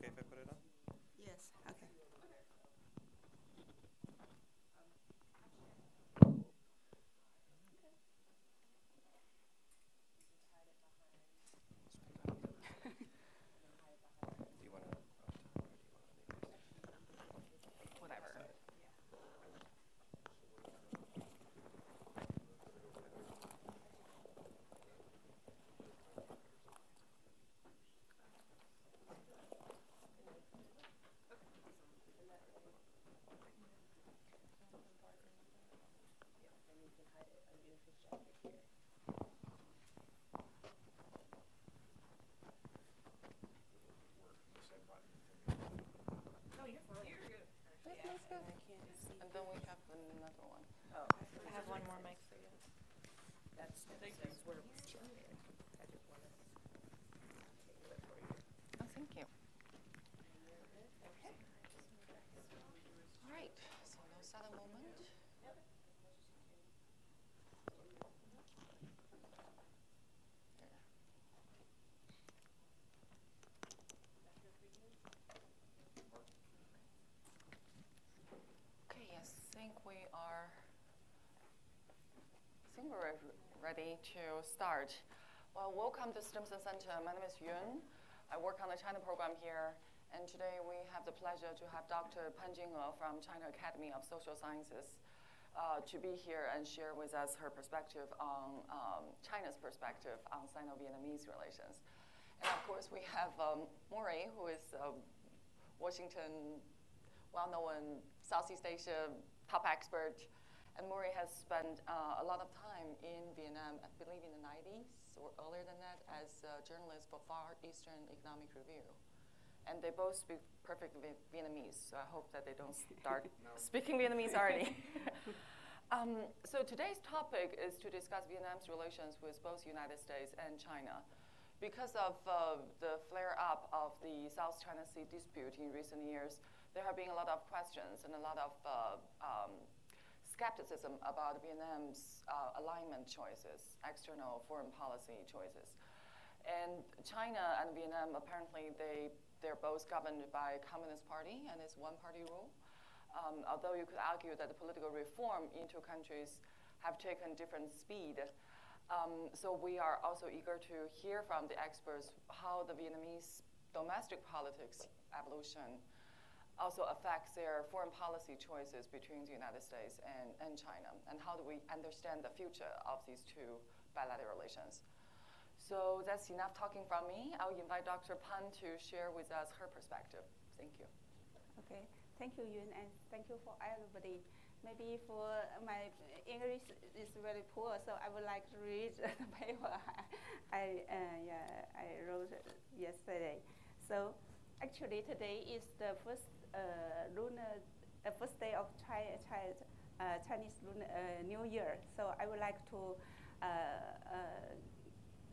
okay if I put it on? Yes, okay. Do you want to Whatever. And then we have another one. Oh, I have one more mic for you. that's where we started. I just want to do it for you. Oh, thank you. All right, so now set a moment. Okay, yes, I think we're ready to start. Well, welcome to Stimson Center. My name is Yun. I work on the China program here, and today we have the pleasure to have Dr. Pan Jin'e from China Academy of Social Sciences to be here and share with us her perspective on China's perspective on Sino-Vietnamese relations. And of course, we have Maury, who is Washington, well-known Southeast Asia top expert. And Maury has spent a lot of time in Vietnam, I believe in the 90s or earlier than that, as a journalist for Far Eastern Economic Review. And they both speak perfect Vietnamese, so I hope that they don't start speaking Vietnamese already. So today's topic is to discuss Vietnam's relations with both the United States and China. Because of the flare-up of the South China Sea dispute in recent years, there have been a lot of questions and a lot of skepticism about Vietnam's alignment choices, external foreign policy choices. And China and Vietnam, apparently, they're both governed by Communist Party and it's one-party rule. Although you could argue that the political reform in two countries have taken different speed. So we are also eager to hear from the experts how the Vietnamese domestic politics evolution also affects their foreign policy choices between the United States and China, and how do we understand the future of these two bilateral relations. So that's enough talking from me. I'll invite Dr. Pan to share with us her perspective. Thank you. Okay, thank you, Yun, and thank you for everybody. Maybe for my English is very poor, so I would like to read the paper I wrote yesterday. So actually today is the first first day of Chinese New Year. So I would like to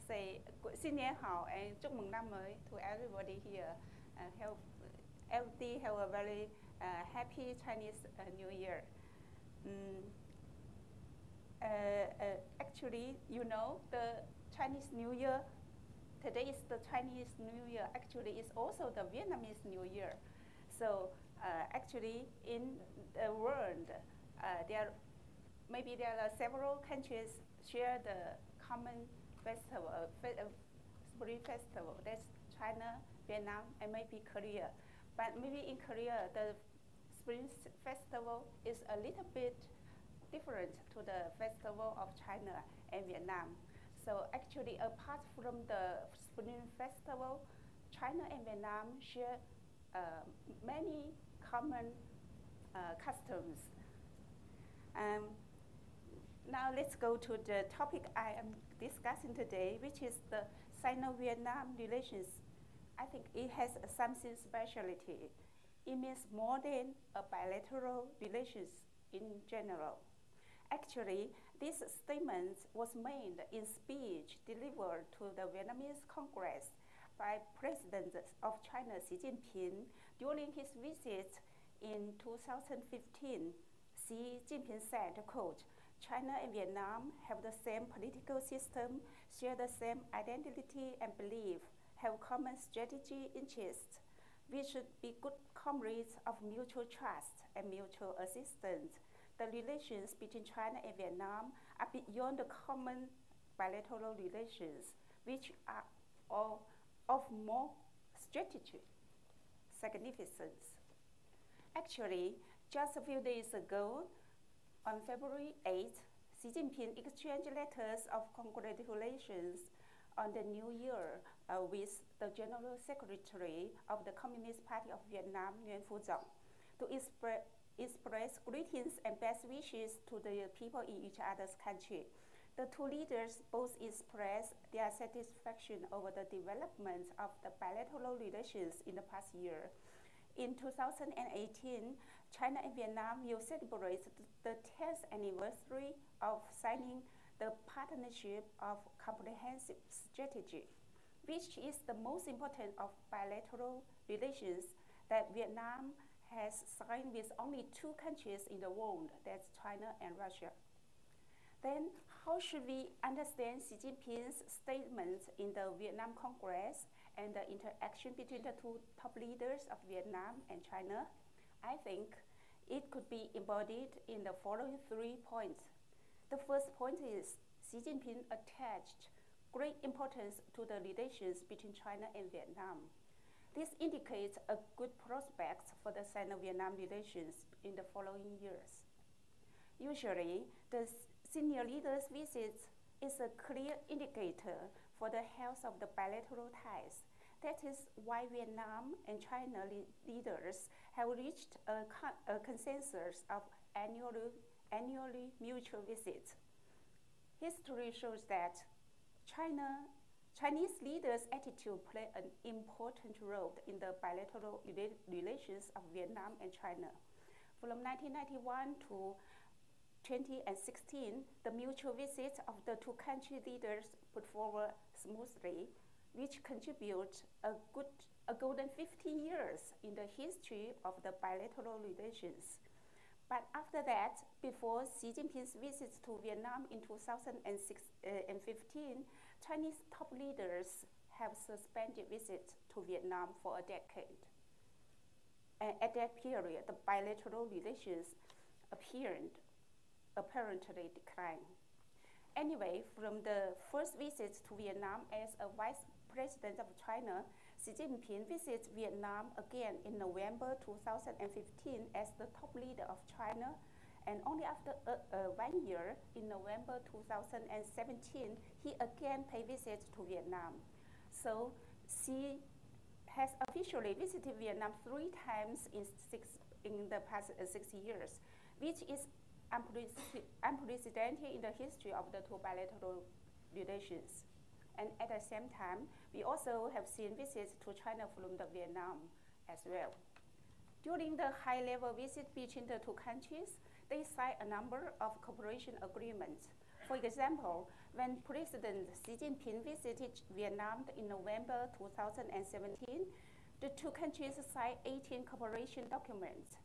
say 新年好 and 祝mừng năm mới to everybody here. Everybody have a very happy Chinese New Year. Actually, you know, the Chinese New Year, today is the Chinese New Year. Actually, it's also the Vietnamese New Year. So actually, in the world, maybe there are several countries share the common festival, Spring Festival. That's China, Vietnam, and maybe Korea. But maybe in Korea, the Spring Festival is a little bit different to the festival of China and Vietnam. So actually, apart from the Spring Festival, China and Vietnam share many common customs. Now let's go to the topic I am discussing today, which is the Sino-Vietnam relations. I think it has something specialty. It means more than a bilateral relations in general. Actually, this statement was made in speech delivered to the Vietnamese Congress by President of China Xi Jinping during his visit in 2015. Xi Jinping said, quote, China and Vietnam have the same political system, share the same identity and belief, have common strategy interests. We should be good comrades of mutual trust and mutual assistance. The relations between China and Vietnam are beyond the common bilateral relations, which are all of more strategic significance. Actually, just a few days ago, on February 8th, Xi Jinping exchanged letters of congratulations on the new year with the General Secretary of the Communist Party of Vietnam, Nguyen Phu Trọng, to express greetings and best wishes to the people in each other's country. The two leaders both expressed their satisfaction over the development of the bilateral relations in the past year. In 2018, China and Vietnam will celebrate the 10th anniversary of signing the Partnership of Comprehensive Strategy, which is the most important of bilateral relations that Vietnam has signed with only two countries in the world, that's China and Russia. Then, how should we understand Xi Jinping's statements in the Vietnam Congress and the interaction between the two top leaders of Vietnam and China? I think it could be embodied in the following 3 points. The first point is Xi Jinping attached great importance to the relations between China and Vietnam. This indicates a good prospect for the Sino-Vietnam relations in the following years. Usually, the senior leaders' visits is a clear indicator for the health of the bilateral ties. That is why Vietnam and China leaders have reached a consensus of annually mutual visits. History shows that Chinese leaders' attitude play an important role in the bilateral relations of Vietnam and China. From 1991 to 2016, the mutual visits of the two country leaders put forward smoothly, which contribute a golden 15 years in the history of the bilateral relations. But after that, before Xi Jinping's visits to Vietnam in 2015, Chinese top leaders have suspended visits to Vietnam for a decade. And at that period, the bilateral relations apparently declined. Anyway, from the first visits to Vietnam as a vice president of China, Xi Jinping visits Vietnam again in November 2015 as the top leader of China, and only after 1 year, in November 2017, he again paid visits to Vietnam. So Xi has officially visited Vietnam 3 times in the past 6 years, which is unprecedented in the history of the two bilateral relations. And at the same time, we also have seen visits to China from the Vietnam as well. During the high-level visit between the two countries, they signed a number of cooperation agreements. For example, when President Xi Jinping visited Vietnam in November 2017, the two countries signed 18 cooperation documents.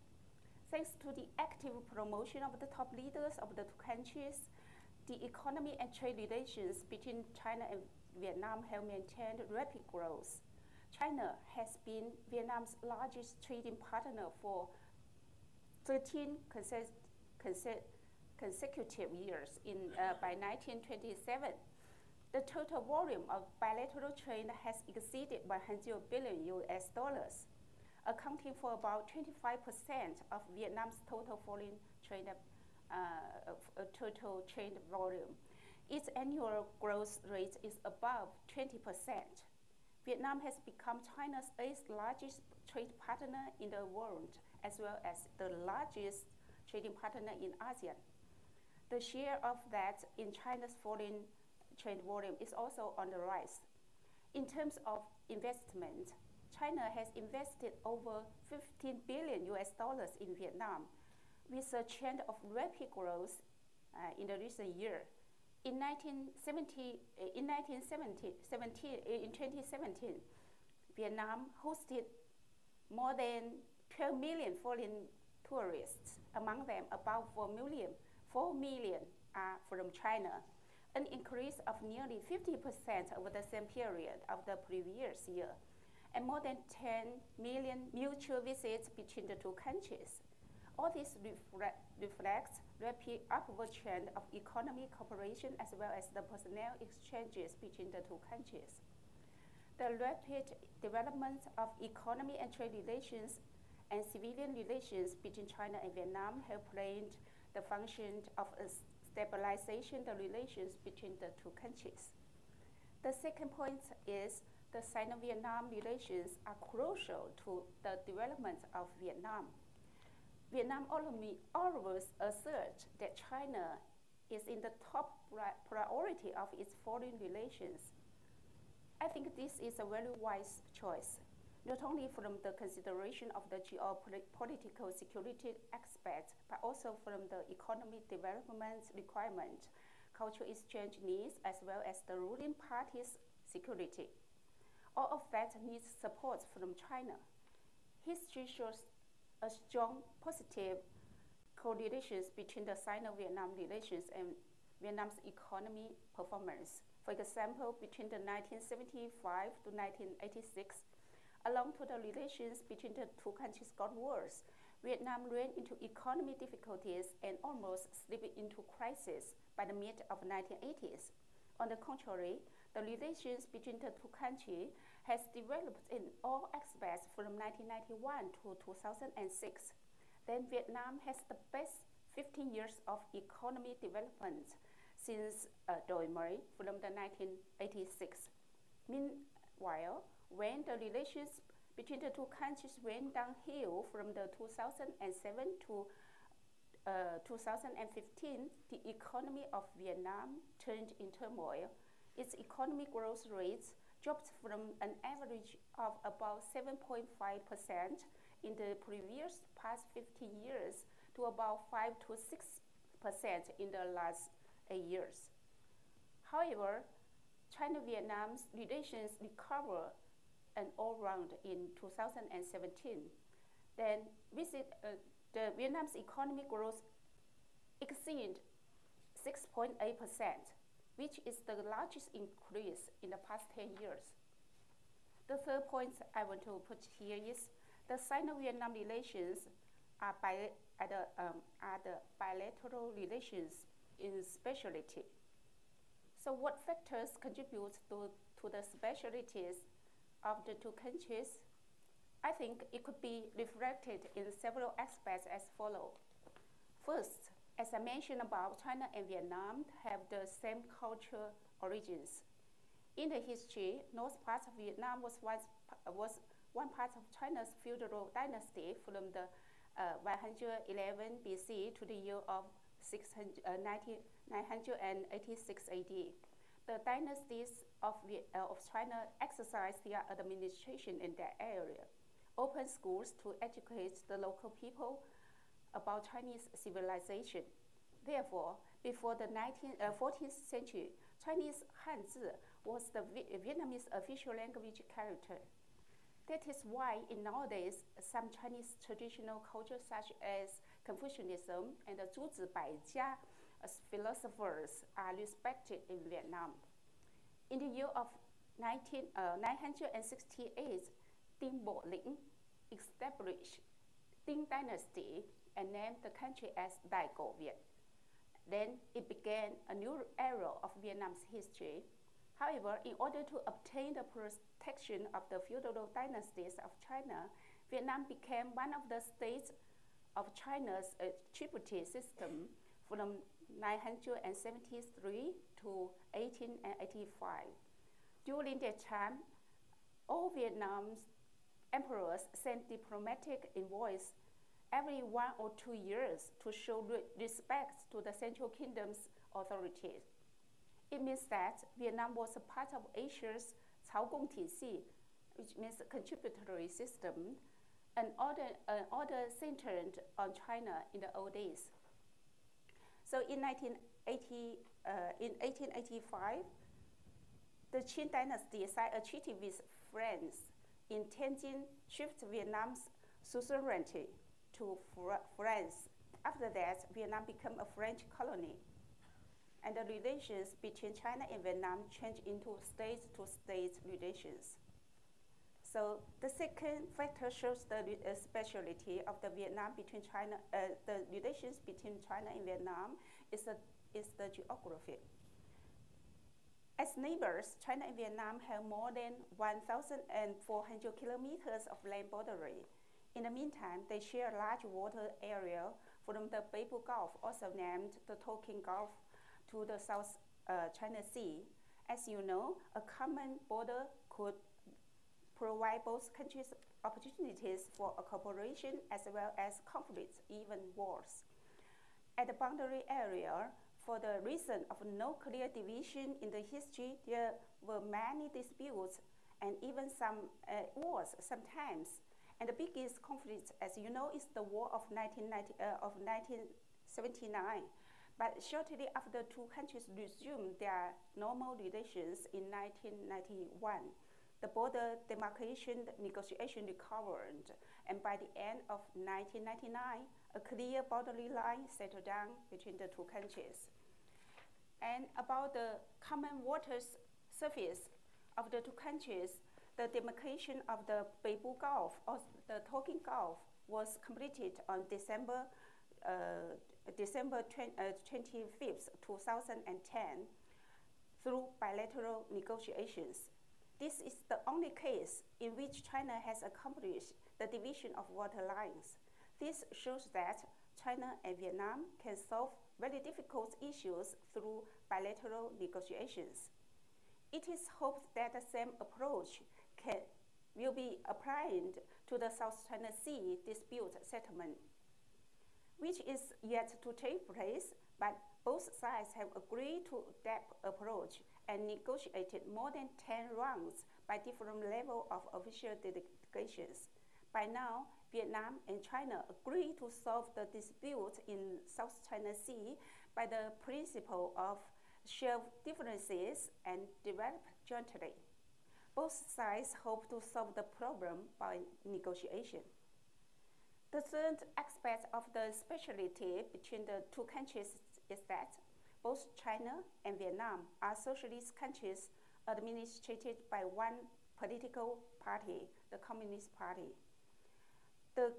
Thanks to the active promotion of the top leaders of the two countries, the economy and trade relations between China and Vietnam have maintained rapid growth. China has been Vietnam's largest trading partner for 13 consecutive years by 1927. The total volume of bilateral trade has exceeded $100 billion, accounting for about 25% of Vietnam's total foreign trade volume. Its annual growth rate is above 20%. Vietnam has become China's 8th largest trade partner in the world, as well as the largest trading partner in ASEAN. The share of that in China's foreign trade volume is also on the rise. In terms of investment, China has invested over $15 billion in Vietnam, with a trend of rapid growth in the recent year. In 2017, Vietnam hosted more than 12 million foreign tourists. Among them, about 4 million are from China, an increase of nearly 50% over the same period of the previous year. and more than 10 million mutual visits between the two countries. All this reflects rapid upward trend of economic cooperation as well as the personnel exchanges between the two countries. The rapid development of economy and trade relations and civilian relations between China and Vietnam have played the function of stabilization the relations between the two countries. The second point is the Sino-Vietnam relations are crucial to the development of Vietnam. Vietnam always asserts that China is in the top priority of its foreign relations. I think this is a very wise choice, not only from the consideration of the geopolitical security aspect, but also from the economic development requirement, cultural exchange needs, as well as the ruling party's security. All of that needs support from China. History shows a strong positive correlations between the Sino-Vietnam relations and Vietnam's economy performance. For example, between the 1975 to 1986, along to the relations between the two countries got worse, Vietnam ran into economic difficulties and almost slipped into crisis by the mid of 1980s. On the contrary, the relations between the two countries has developed in all aspects from 1991 to 2006. Then Vietnam has the best 15 years of economic development since Doi Moi from the 1986. Meanwhile, when the relations between the two countries went downhill from the 2007 to 2015, the economy of Vietnam turned in turmoil. Its economic growth rates dropped from an average of about 7.5% in the previous past 50 years to about 5 to 6% in the last 8 years. However, China-Vietnam's relations recovered and all round in 2017. Then the Vietnam's economic growth exceeded 6.8%, which is the largest increase in the past 10 years. The third point I want to put here is the Sino-Vietnam relations are the bilateral relations in specialty. So what factors contribute to the specialties of the two countries? I think it could be reflected in several aspects as follows. First, as I mentioned above, China and Vietnam have the same cultural origins. In the history, north part of Vietnam was one part of China's feudal dynasty from the 111 BC to the year of 986 AD. The dynasties of China exercised their administration in that area, opened schools to educate the local people about Chinese civilization. Therefore, before the 14th century, Chinese Hanzi was the Vietnamese official language character. That is why in nowadays, some Chinese traditional cultures such as Confucianism and the Zhuzi Baijia as philosophers are respected in Vietnam. In the year of 968, Dinh Bo Linh established Dinh Dynasty and named the country as Đại Cổ Việt. Then it began a new era of Vietnam's history. However, in order to obtain the protection of the feudal dynasties of China, Vietnam became one of the states of China's tributary system from 973 to 1885. During that time, all Vietnam's emperors sent diplomatic envoys every 1 or 2 years to show respect to the Central Kingdom's authorities. It means that Vietnam was a part of Asia's 朝贡体系, which means a contributory system, an order centered on China in the old days. So in 1885, the Qing dynasty signed a treaty with France intending to shift Vietnam's suzerainty to France. After that, Vietnam became a French colony, and the relations between China and Vietnam changed into state-to-state relations. So the second factor shows the speciality of the Vietnam between China, the relations between China and Vietnam is the geography. As neighbors, China and Vietnam have more than 1,400 kilometers of land boundary. In the meantime, they share a large water area from the Peipu Gulf, also named the Tonkin Gulf, to the South China Sea. As you know, a common border could provide both countries opportunities for a cooperation as well as conflicts, even wars. At the boundary area, for the reason of no clear division in the history, there were many disputes and even some wars sometimes. And the biggest conflict, as you know, is the War of 1979. But shortly after, two countries resumed their normal relations in 1991. The border demarcation negotiation recovered, and by the end of 1999, a clear boundary line settled down between the two countries. And about the common water surface of the two countries, the demarcation of the Peipu Gulf or the Tonkin Gulf was completed on December 25th, 2010, through bilateral negotiations. This is the only case in which China has accomplished the division of water lines. This shows that China and Vietnam can solve very difficult issues through bilateral negotiations. It is hoped that the same approach will be applied to the South China Sea dispute settlement, which is yet to take place, but both sides have agreed to that approach and negotiated more than 10 rounds by different levels of official delegations. By now, Vietnam and China agree to solve the dispute in South China Sea by the principle of share differences and develop jointly. Both sides hope to solve the problem by negotiation. The third aspect of the speciality between the two countries is that both China and Vietnam are socialist countries administered by one political party, the Communist Party. The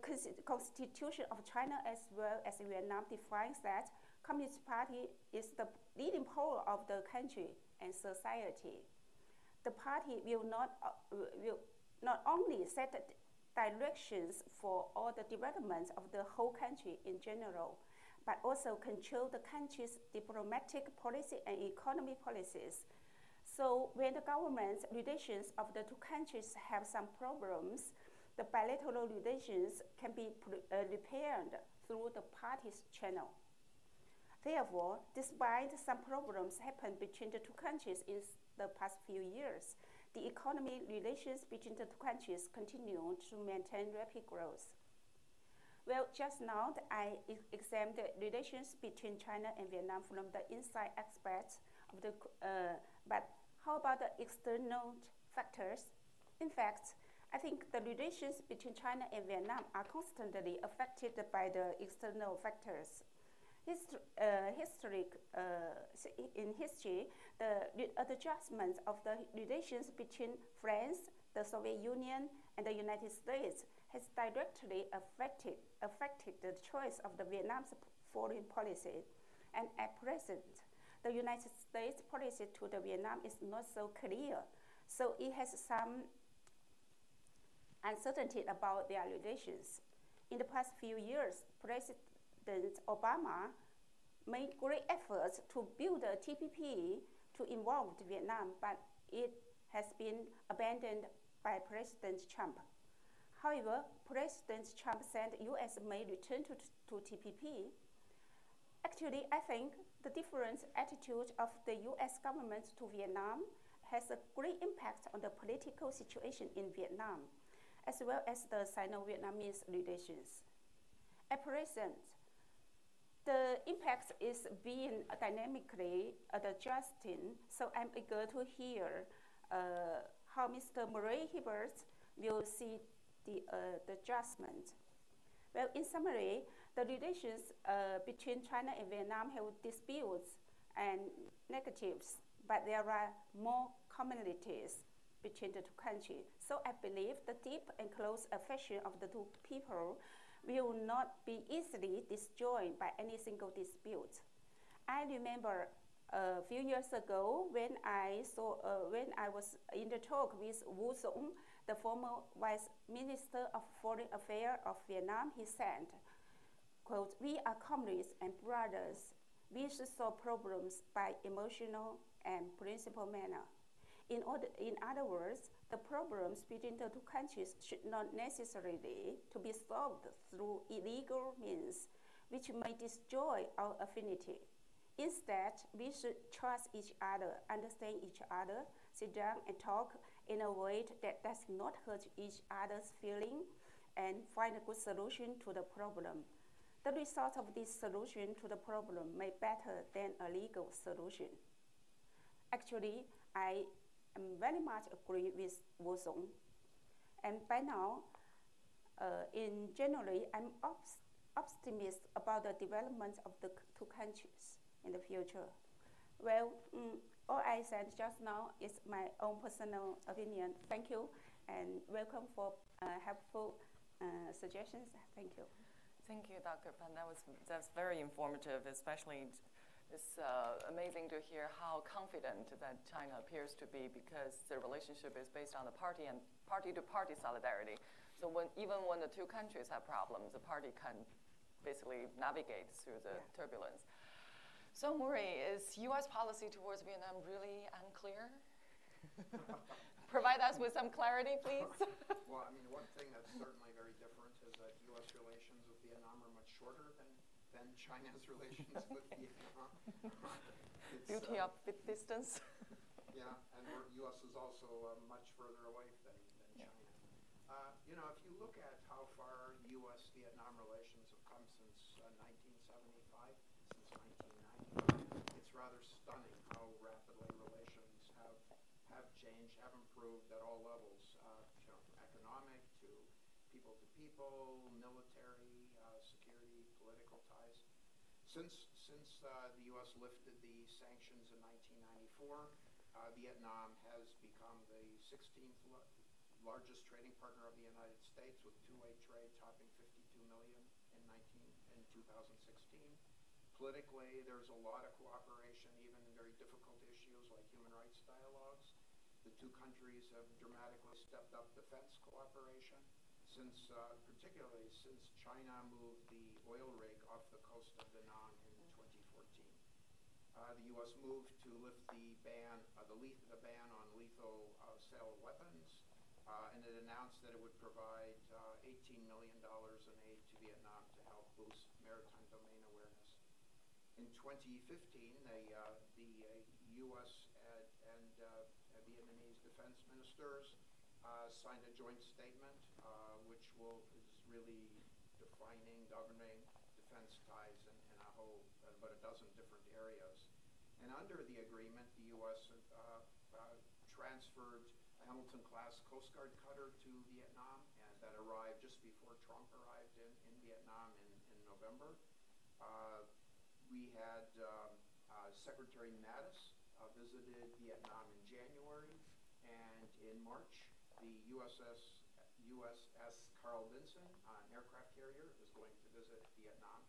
Constitution of China as well as Vietnam defines that Communist Party is the leading power of the country and society. The party will not only set the directions for all the developments of the whole country in general, but also control the country's diplomatic policy and economy policies. So when the government relations of the two countries have some problems, the bilateral relations can be repaired through the party's channel. Therefore, despite some problems happened between the two countries in the past few years, the economic relations between the two countries continue to maintain rapid growth. Well, just now I examined the relations between China and Vietnam from the inside aspects of the, but how about the external factors? In fact, I think the relations between China and Vietnam are constantly affected by the external factors. In history, the adjustment of the relations between France, the Soviet Union, and the United States has directly affected the choice of the Vietnam's foreign policy. And at present, the United States policy to the Vietnam is not so clear. So it has some uncertainty about their relations. In the past few years, President Obama made great efforts to build a TPP to involve Vietnam, but it has been abandoned by President Trump. However, President Trump said U.S. may return to TPP. Actually, I think the different attitude of the U.S. government to Vietnam has a great impact on the political situation in Vietnam, as well as the Sino-Vietnamese relations. At present, the impact is being dynamically adjusting, so I'm eager to hear how Mr. Hibert will see the adjustment. Well, in summary, the relations between China and Vietnam have disputes and negatives, but there are more commonalities between the two countries. So I believe the deep and close affection of the two people will not be easily disjoined by any single dispute. I remember a few years ago when I was in the talk with Wu Song, the former Vice Minister of Foreign Affairs of Vietnam. He said, quote, "We are comrades and brothers. We should solve problems by emotional and principled manner." In other words, the problems between the two countries should not necessarily to be solved through illegal means, which may destroy our affinity. Instead, we should trust each other, understand each other, sit down and talk in a way that does not hurt each other's feeling, and find a good solution to the problem. The result of this solution to the problem may be better than a legal solution. Actually, I very much agree with Wu Song. And by now, in generally, I'm optimistic about the development of the two countries in the future. Well, all I said just now is my own personal opinion. Thank you, and welcome for helpful suggestions. Thank you. Thank you, Dr. Pan. That's very informative, especially it's amazing to hear how confident that China appears to be, because the relationship is based on the party-to-party solidarity. So even when the two countries have problems, the party can basically navigate through the turbulence. So Murray, is U.S. policy towards Vietnam really unclear? Provide us with some clarity, please. Well, I mean, one thing that's certainly very different is that U.S. relations with Vietnam are much shorter than China's relations with Vietnam. Beauty of distance. Yeah, and U.S. is also much further away than China. You know, if you look at how far U.S.-Vietnam relations have come since 1975, since 1990, it's rather stunning how rapidly relations have changed, have improved at all levels, from economic to people, military, security, political ties. Since the U.S. lifted the sanctions in 1994, Vietnam has become the 16th largest trading partner of the United States, with two-way trade topping 52 million in 2016. Politically, there's a lot of cooperation, even in very difficult issues like human rights dialogues. The two countries have dramatically stepped up defense cooperation, particularly since China moved the oil rig off the coast of Da Nang in 2014. The U.S. moved to lift the ban on lethal sale of weapons, and it announced that it would provide $18 million in aid to Vietnam to help boost maritime domain awareness. In 2015, the U.S. and Vietnamese defense ministers signed a joint statement, which is really governing defense ties in about a dozen different areas. And under the agreement, the U.S. transferred a Hamilton-class Coast Guard cutter to Vietnam, and that arrived just before Trump arrived in Vietnam in November. We had Secretary Mattis visited Vietnam in January, and in March, the USS Carl Vinson, an aircraft carrier, is going to visit Vietnam.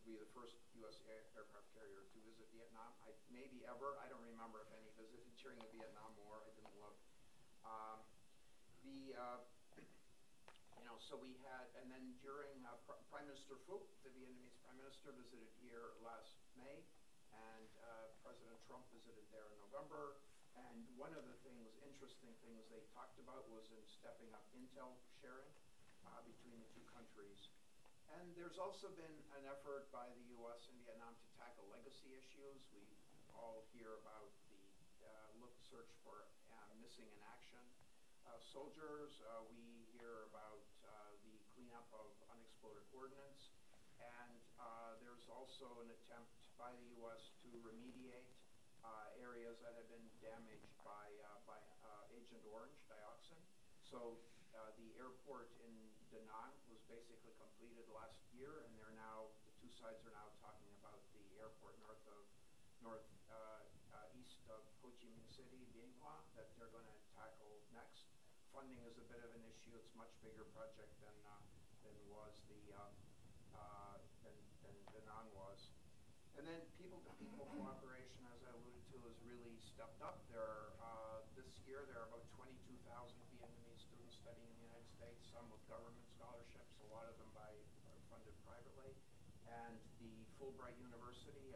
Be the first U.S. aircraft carrier to visit Vietnam, maybe ever. I don't remember if any visited during the Vietnam War. I didn't look. So we had, and then during Prime Minister Phuc, the Vietnamese Prime Minister, visited here last May, and President Trump visited there in November. And one of the interesting things they talked about was in stepping up intel sharing between the two countries. And there's also been an effort by the U.S. and Vietnam to tackle legacy issues. We all hear about the search for missing in action soldiers. We hear about the cleanup of unexploded ordnance. And there's also an attempt by the U.S. to remediate areas that have been damaged by Agent Orange dioxin. So the airport in Da Nang was basically completed last year, and the two sides are now talking about the airport northeast of Ho Chi Minh City, Bien Hoa, that they're going to next. Funding is a bit of an issue. It's a much bigger project than was than Vietnam was. And then people-to-people cooperation, as I alluded to, has really stepped up. This year there are about 22,000 Vietnamese students studying in the United States, some with government scholarships, a lot of them funded privately. And the Fulbright University,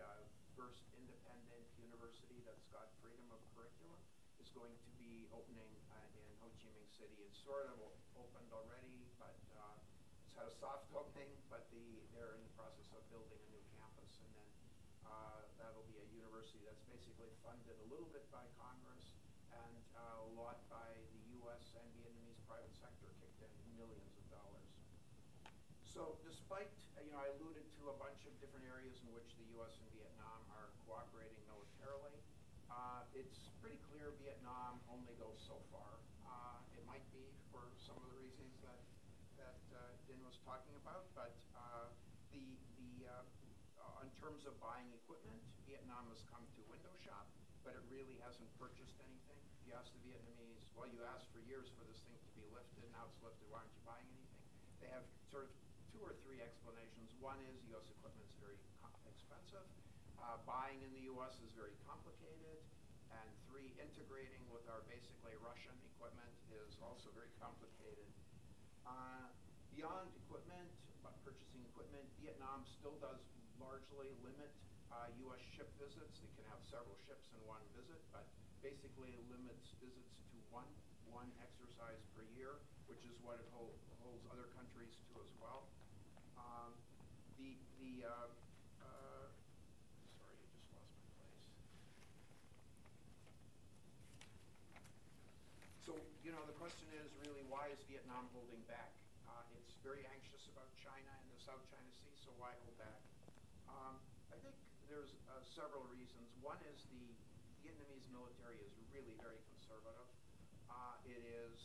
first independent university that's got freedom of curriculum, is going to be opening in Ho Chi Minh City. It's sort of opened already, but it's had a soft opening, but they're in the process of building a new campus, and then that'll be a university that's basically funded a little bit by Congress and a lot by the U.S. and Vietnamese private sector, kicked in millions of dollars. So despite, I alluded to a bunch of different areas in which the U.S. and Vietnam are cooperating militarily. It's pretty clear Vietnam only goes so far. It might be for some of the reasons that Jin'e was talking about, but in terms of buying equipment, Vietnam has come to window shop, but it really hasn't purchased anything. If you ask the Vietnamese, well, you asked for years for this thing to be lifted, now it's lifted, why aren't you buying anything? They have sort of 2 or 3 explanations. One is U.S. equipment is very expensive. Buying in the U.S. is very complicated. And 3, integrating with our basically Russian equipment is also very complicated. Beyond equipment, purchasing equipment, Vietnam still does largely limit U.S. ship visits. They can have several ships in one visit, but basically limits visits to one exercise per year, which is what it holds other countries to as well. Sorry, I just lost my place. So, the question is really, why is Vietnam holding back? It's very anxious about China and the South China Sea, so why hold back? I think there's several reasons. One is the Vietnamese military is really very conservative. It is,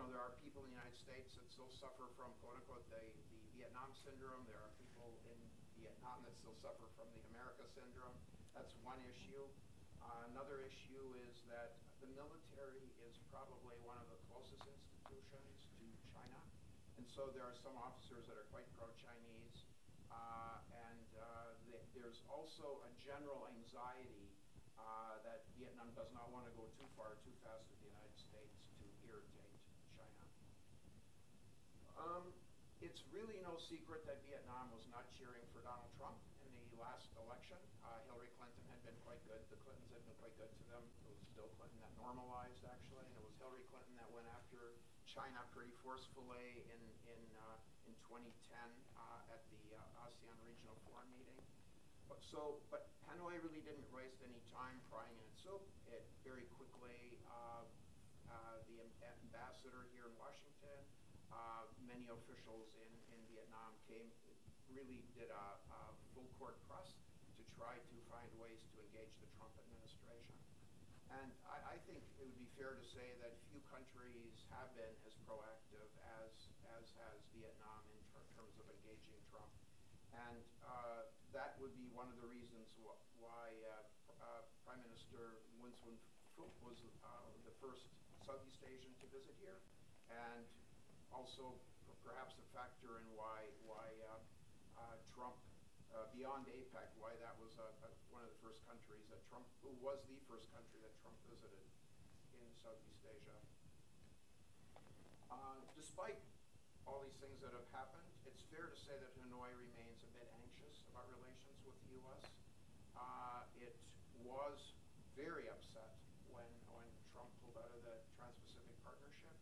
there are people in the United States that still suffer from, quote-unquote, the Vietnam syndrome. There are people in Vietnam that still suffer from the America syndrome. That's one issue. Another issue is that the military is probably one of the closest institutions to China. And so there are some officers that are quite pro-Chinese. There's also a general anxiety that Vietnam does not want to go too far, too fast with the United States to irritate China. It's really no secret that Vietnam was not cheering for Donald Trump in the last election. Hillary Clinton had been quite good. The Clintons had been quite good to them. It was Bill Clinton that normalized, actually, and it was Hillary Clinton that went after China pretty forcefully in 2010 at the ASEAN Regional Forum meeting. But Hanoi really didn't waste any time frying in its soup. It very quickly, the ambassador here in Washington, many officials in Vietnam really did a full court press to try to find ways to engage the Trump administration. And I think it would be fair to say that few countries have been as proactive as has Vietnam in terms of engaging Trump. And that would be one of the reasons why Prime Minister Winston Phuc was the first Southeast Asian to visit here, and also perhaps a factor in why Trump, beyond APEC, why that was one of the first countries that Trump, who was the first country that Trump visited in Southeast Asia. Despite all these things that have happened, it's fair to say that Hanoi remains a bit anxious about relations with the U.S. It was very upset when Trump pulled out of the Trans-Pacific Partnership.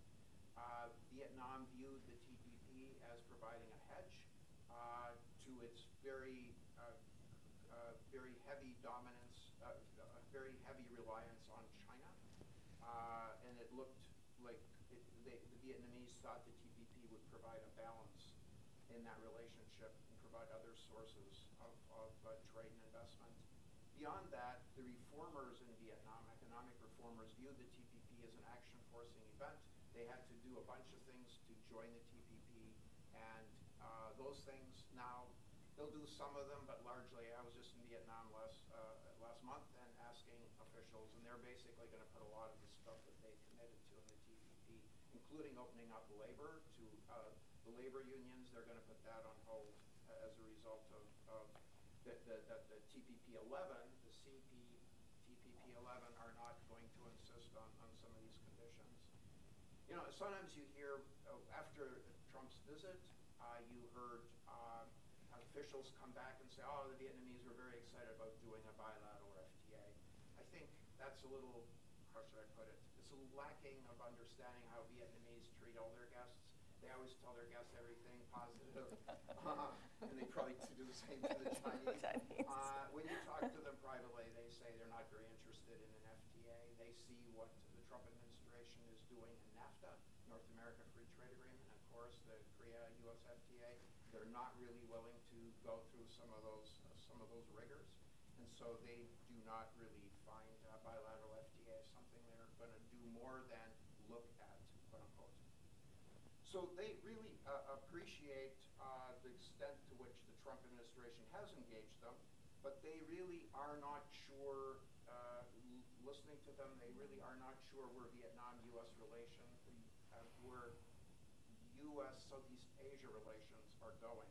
Vietnam viewed the TPP as providing a hedge to its very heavy dominance, very heavy reliance on China, and it looked like the Vietnamese thought the TPP would provide a balance in that relationship and provide other sources of trade and investment. Beyond that, the reformers in Vietnam, economic reformers, viewed the TPP as an action-forcing event. They had to do a bunch of things to join the TPP, and those things now, they'll do some of them, but largely, I was just in Vietnam last month and asking officials credentials, and they're basically going to put a lot of the stuff that they committed to in the TPP, including opening up labor to the labor unions. They're going to put that on hold as a result of the TPP 11, the TPP 11 are not going to insist on some of these conditions. You know, sometimes you hear, after Trump's visit, you heard officials come back and say, oh, the Vietnamese were very excited about doing a bilateral FTA. I think that's a little, how should I put it, it's a lacking of understanding how Vietnamese treat all their guests. They always tell their guests everything positive, and they probably do the same to the Chinese. When you talk to them privately, they say they're not very interested in an FTA. They see what the Trump administration is doing in NAFTA, North America Free Trade Agreement, and of course the Korea-U.S. FTA. They're not really willing to go through some of those rigors, and so they do not really find bilateral FTA something they're going to do more than look at, quote unquote. So they really appreciate the extent to which the Trump administration has engaged them, but they really are not sure, listening to them, they really are not sure where Vietnam-U.S. relations, where U.S. Southeast Asia relations are going.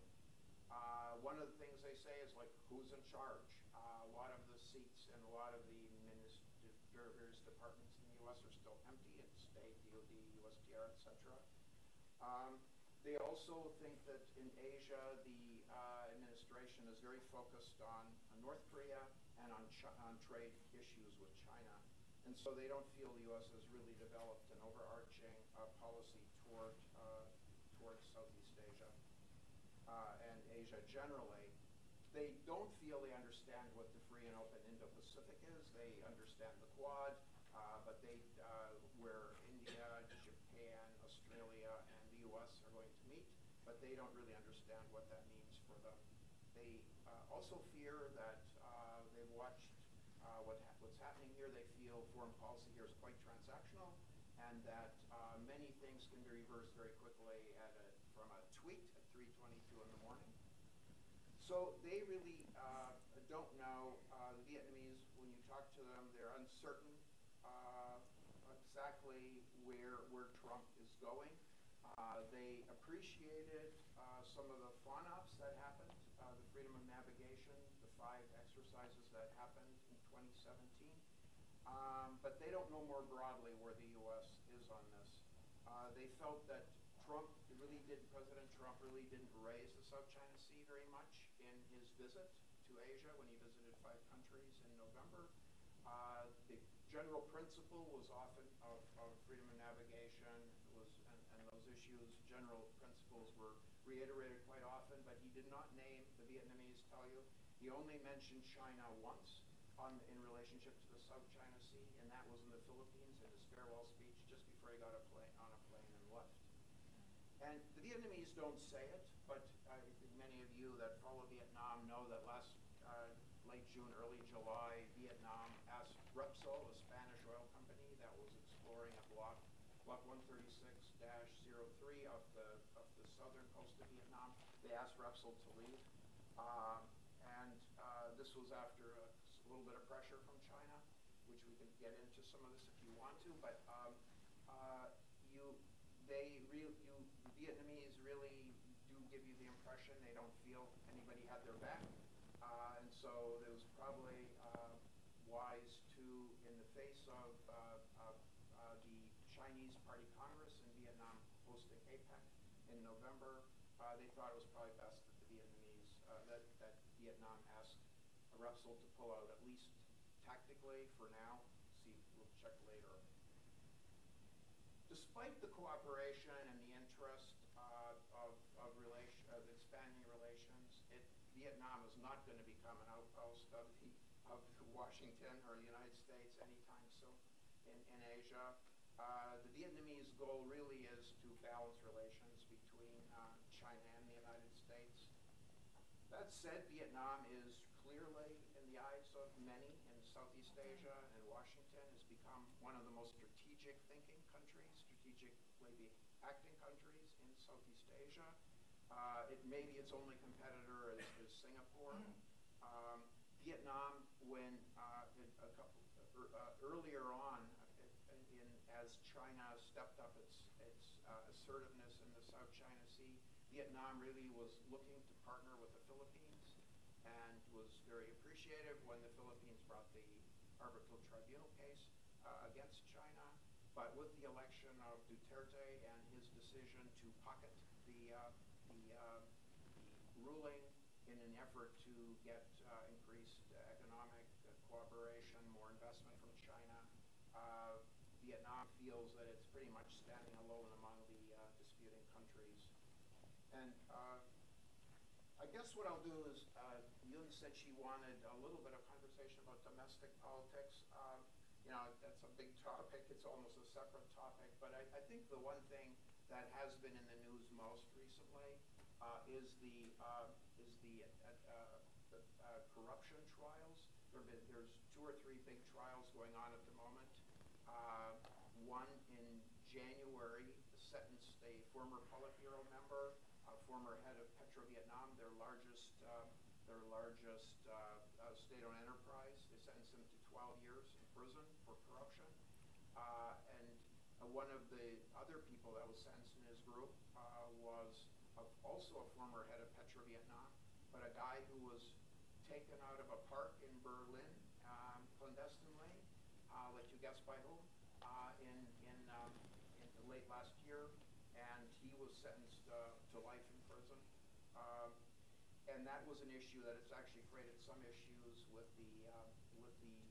One of the things they say is, like, who's in charge? A lot of the seats in a lot of the various departments in the U.S. are still empty in state, DOD, USTR, etc. They also think that in Asia, the administration is very focused on North Korea and on trade issues with China. And so they don't feel the U.S. has really developed an overarching policy towards Southeast Asia and Asia generally. They don't feel they understand what the free and open Indo-Pacific is. They understand the Quad, but where India, Japan, Australia, and the U.S. are going to meet, but they don't really understand what that means for them. They also fear that they've watched what's happening here. They feel foreign policy here is quite transactional, and that many things can be reversed very quickly from a tweet at 3:22 in the morning. So they really don't know. The Vietnamese, when you talk to them, they're uncertain exactly where Trump is going. They appreciated some of the FONOPs that happened, the freedom of navigation, the 5 exercises that happened in 2017. But they don't know more broadly where the U.S. is on this. They felt that President Trump really didn't raise the South China Sea very much in his visit to Asia when he visited 5 countries in November. The general principle was often of freedom of navigation and those issues, general principles were reiterated quite often, but he did not name, the Vietnamese tell you, he only mentioned China once in relationship to the South China Sea, and that was in the Philippines in his farewell speech just before he got on a plane and left. And the Vietnamese don't say it, but I think many of you that follow Vietnam know that late June, early July, Vietnam asked Repsol, a Spanish oil company that was exploring a block 136-03 off the southern coast of Vietnam, they asked Repsol to leave. This was after a little bit of pressure from China, which we can get into some of this if you want to, but the Vietnamese really do give you the impression they don't feel anybody had their back. And so it was probably wise to, in the face of the Chinese Party Congress in Vietnam hosting APEC in November, they thought it was probably best that the Vietnamese, that Vietnam asked Repsol to pull out, at least tactically for now. We'll check later. Despite the cooperation and the interest of expanding relations, Vietnam is not going to become an outpost of Washington or the United States anytime soon in Asia. The Vietnamese goal really is to balance relations between China and the United States. That said, Vietnam is clearly, in the eyes of many in Southeast Asia and Washington, has become one of the most strategic thinking countries, strategically acting countries in Southeast Asia. Maybe its only competitor is Singapore. Vietnam, when as China stepped up its assertiveness in the South China Sea, Vietnam really was looking to partner with the Philippines and was very appreciative when the Philippines brought the arbitral tribunal case against China. But with the election of Duterte and his decision to pocket the ruling in an effort to get increased economic cooperation, more investment from China, Vietnam feels that it's pretty much standing alone among the disputing countries. And I guess what I'll do is, Yun said she wanted a little bit of conversation about domestic politics. That's a big topic. It's almost a separate topic. But I think the one thing that has been in the news most recently is the corruption trials. There's 2 or 3 big trials going on at the moment. One in January sentenced a former Politburo member, a former head of Petro Vietnam, their largest state-owned enterprise. They sentenced him to 12 years in prison for corruption. And one of the other people that was sentenced in his group was also a former head of Petro Vietnam, but a guy who was taken out of a park in Berlin clandestinely, let you guess by whom, in late last year, and he was sentenced to life in prison. And that was an issue that has actually created some issues with the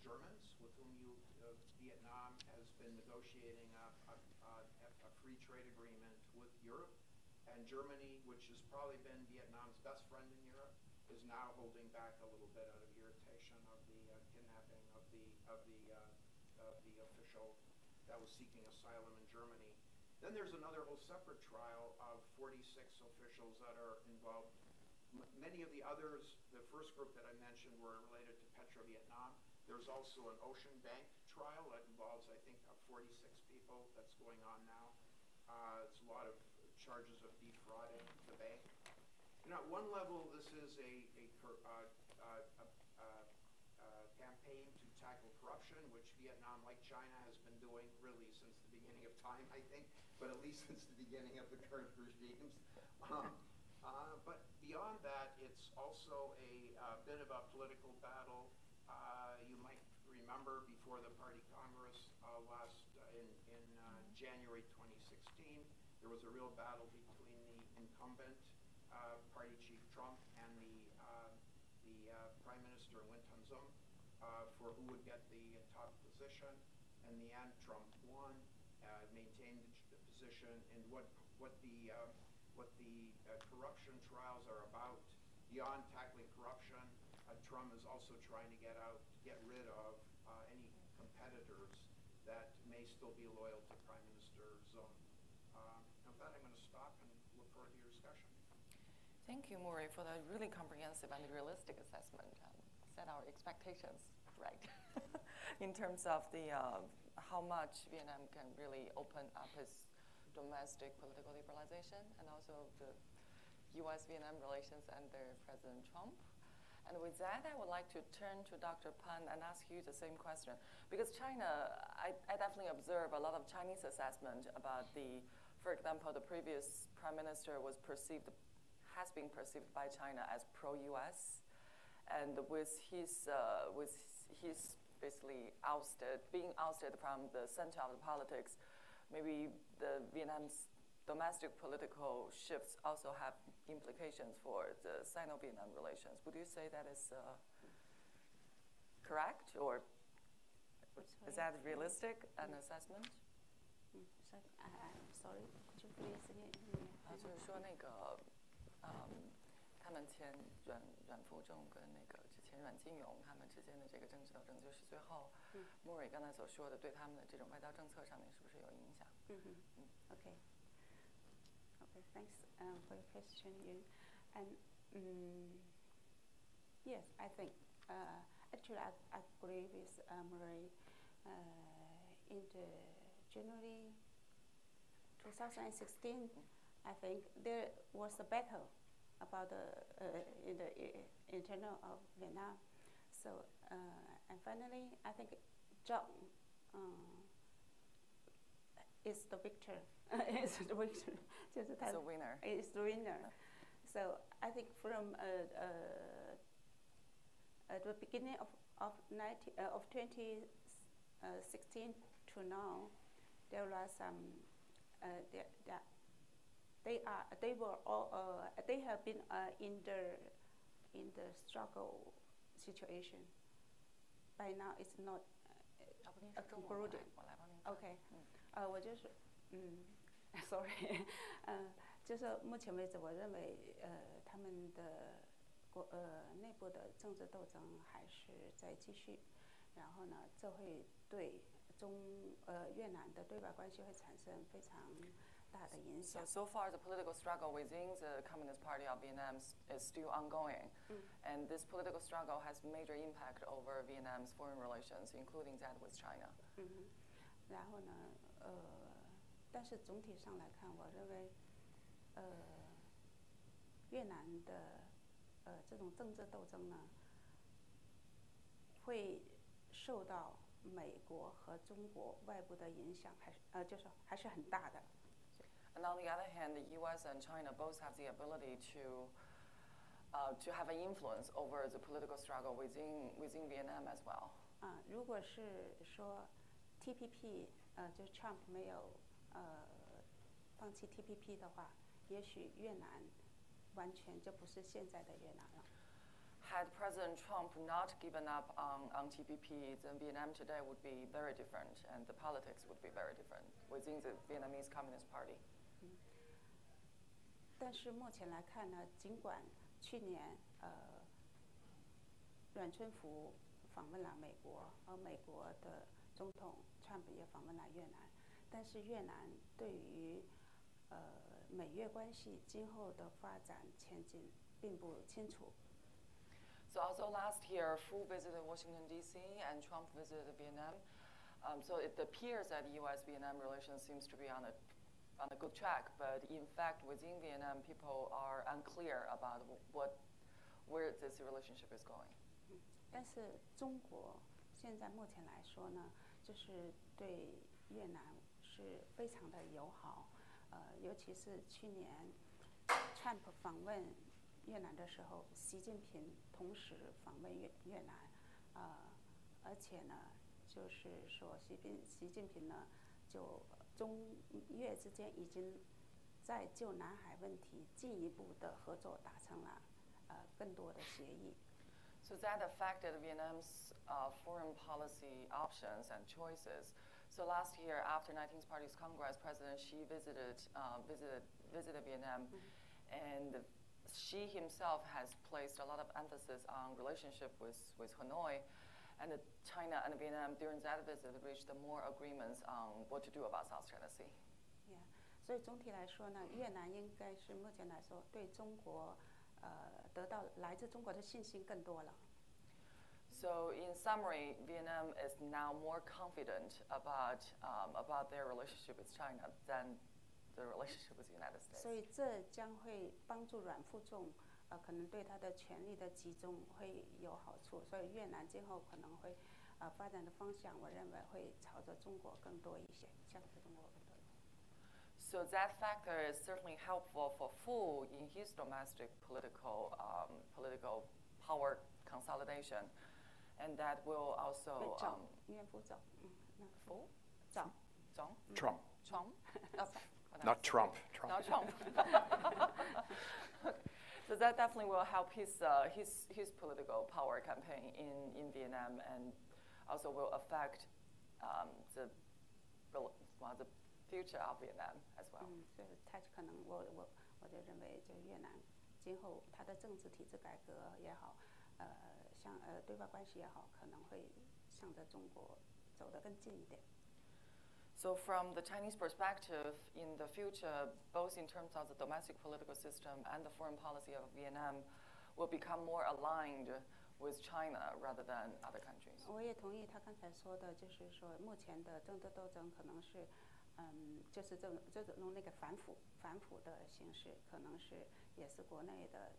Germans, with whom Vietnam has been negotiating a free trade agreement with Europe. And Germany, which has probably been Vietnam's best friend in Europe, is now holding back a little bit out of irritation of the kidnapping of the official that was seeking asylum in Germany. Then there's another whole separate trial of 46 officials that are involved. Many of the others, the first group that I mentioned, were related to Petro Vietnam. There's also an Ocean Bank trial that involves, I think, 46 people that's going on now. It's a lot of charges of defrauding the bank. At one level, this is a campaign to tackle corruption, which Vietnam, like China, has been doing really since the beginning of time, I think, but at least since the beginning of the current regimes. But beyond that, it's also a bit of a political battle. You might remember before the Party Congress in January 2016, there was a real battle between the incumbent party chief Trump and the Prime Minister Nguyen Thanh Dung for who would get the top position. In the end, Trump won, maintained the position, and what the corruption trials are about, beyond tackling corruption, Trump is also trying to get rid of any competitors that may still be loyal to Prime Minister Dung. With that, I'm going to stop and look forward to your discussion. Thank you, Murray, for the really comprehensive and realistic assessment. Set our expectations right in terms of the how much Vietnam can really open up its domestic political liberalization, and also the U.S. Vietnam relations under President Trump. And with that, I would like to turn to Dr. Pan and ask you the same question. Because China, I definitely observe a lot of Chinese assessment about for example, the previous prime minister has been perceived by China as pro-U.S. And with his basically being ousted from the center of the politics, maybe the Vietnam's domestic political shifts also have implications for the Sino-Vietnam relations. Would you say that is correct, or is that realistic an assessment? Sorry, could you please again? 就是说那个，他们前阮富仲跟那个之前阮金勇他们之间的这个政治斗争，就是最后莫瑞刚才所说的对他们的这种外交政策上面是不是有影响？Okay. Okay, thanks for your question, Yun. And yes, I think actually I agree with Murray. In the January 2016, I think there was a battle about in the internal of Vietnam. So and finally, I think Zhang is the victor. Is the victor. 就是他 It's a winner. Is the winner. So I think from the beginning of 2016 to now, there are some. They have been in the struggle situation. By now, it's not concluded. OK， 我就是sorry， 就是目前为止，我认为他们的内部的政治斗争还是在继续，然后呢，这会对越南的对外关系会产生非常大的影响。So far, the political struggle within the Communist Party of Vietnam is still ongoing, and this political struggle has major impact over Vietnam's foreign relations, including that with China. 然后呢，但是总体上来看，我认为，越南的这种政治斗争呢，会受到美国和中国外部的影响，就是还是很大的。And on the other hand, the U.S. and China both have the ability to have an influence over the political struggle within Vietnam as well. 如果是说 TPP， 就 Trump 没有放弃 TPP 的话，也许越南完全就不是现在的越南了。Had President Trump not given up on TPP, then Vietnam today would be very different, and the politics would be very different within the Vietnamese Communist Party. 但是目前来看呢，尽管去年阮春福访问了美国，而美国的总统 Trump 也访问了越南，但是越南对于美越关系今后的发展前景并不清楚。So also last year, Fu visited Washington, D.C., and Trump visited Vietnam. So it appears that U.S.-Vietnam relations seems to be on a good track, but in fact, within Vietnam, people are unclear about where this relationship is going. 但是中国现在目前来说呢，就是对越南是非常的友好，尤其是去年 Trump 访问越南的时候，习近平同时访问越南，而且呢，就是说习近平呢，就中越之间已经在就南海问题进一步的合作达成了更多的协议。So that affected Vietnam's foreign policy options and choices. So last year, after 19th Party's Congress, President Xi visited Vietnam, and Xi himself has placed a lot of emphasis on relationship with Hanoi, and China and Vietnam during that visit reached more agreements on what to do about South China Sea. Yeah. 所以总体来说呢，越南应该是目前来说对中国得到来自中国的信心更多了。So in summary, Vietnam is now more confident about their relationship with China than the relationship with the United States. 所以这将会帮助阮富仲，可能对他的权力的集中会有好处。所以越南今后可能会发展的方向，我认为会朝着中国更多一些，向着中国更多一些。So that factor is certainly helpful for Fu in his domestic political power consolidation, and that will also. 袁副总Fu? 总 Trump. Trump? Not Trump. Not Trump. So that definitely will help his political power campaign in Vietnam, and also will affect the future of Vietnam as well. 所以他可能我就认为，就越南今后他的政治体制改革也好，像对外关系也好，可能会向着中国走得更近一点。So from the Chinese perspective, in the future, both in terms of the domestic political system and the foreign policy of Vietnam, will become more aligned with China rather than other countries. 我也同意他刚才说的，就是说目前的政治斗争可能是，就是这种那个反腐的形式，可能是也是国内的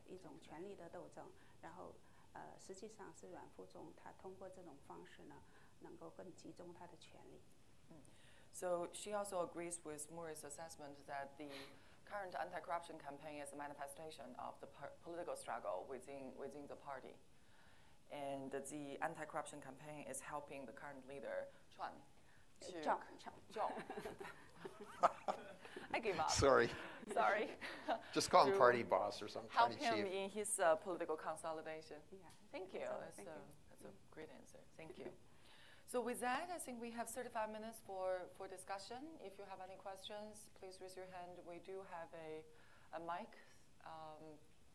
一种权力的斗争，然后实际上是阮富仲他通过这种方式呢，能够更集中他的权力。So she also agrees with Murray's assessment that the current anti-corruption campaign is a manifestation of the political struggle within the party. And the anti-corruption campaign is helping the current leader, Chuan, to... Zhong. I give up. Sorry. Just call him To party boss or something. Help Party him chief. in his political consolidation. Yeah. Thank you. Thank you. That's a great answer. Thank you. So with that, I think we have 35 minutes for discussion. If you have any questions, please raise your hand. We do have a mic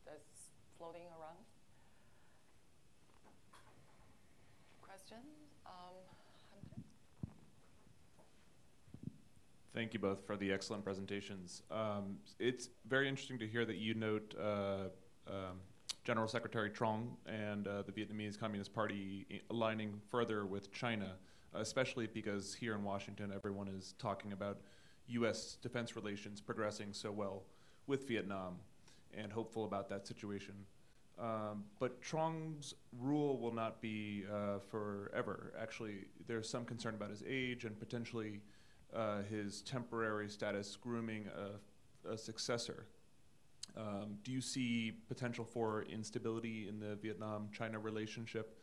that's floating around. Questions? Thank you both for the excellent presentations. It's very interesting to hear that you note General Secretary Trong and the Vietnamese Communist Party aligning further with China, especially because here in Washington everyone is talking about U.S. defense relations progressing so well with Vietnam and hopeful about that situation. But Trong's rule will not be forever. Actually, there's some concern about his age and potentially his temporary status grooming a successor. Do you see potential for instability in the Vietnam-China relationship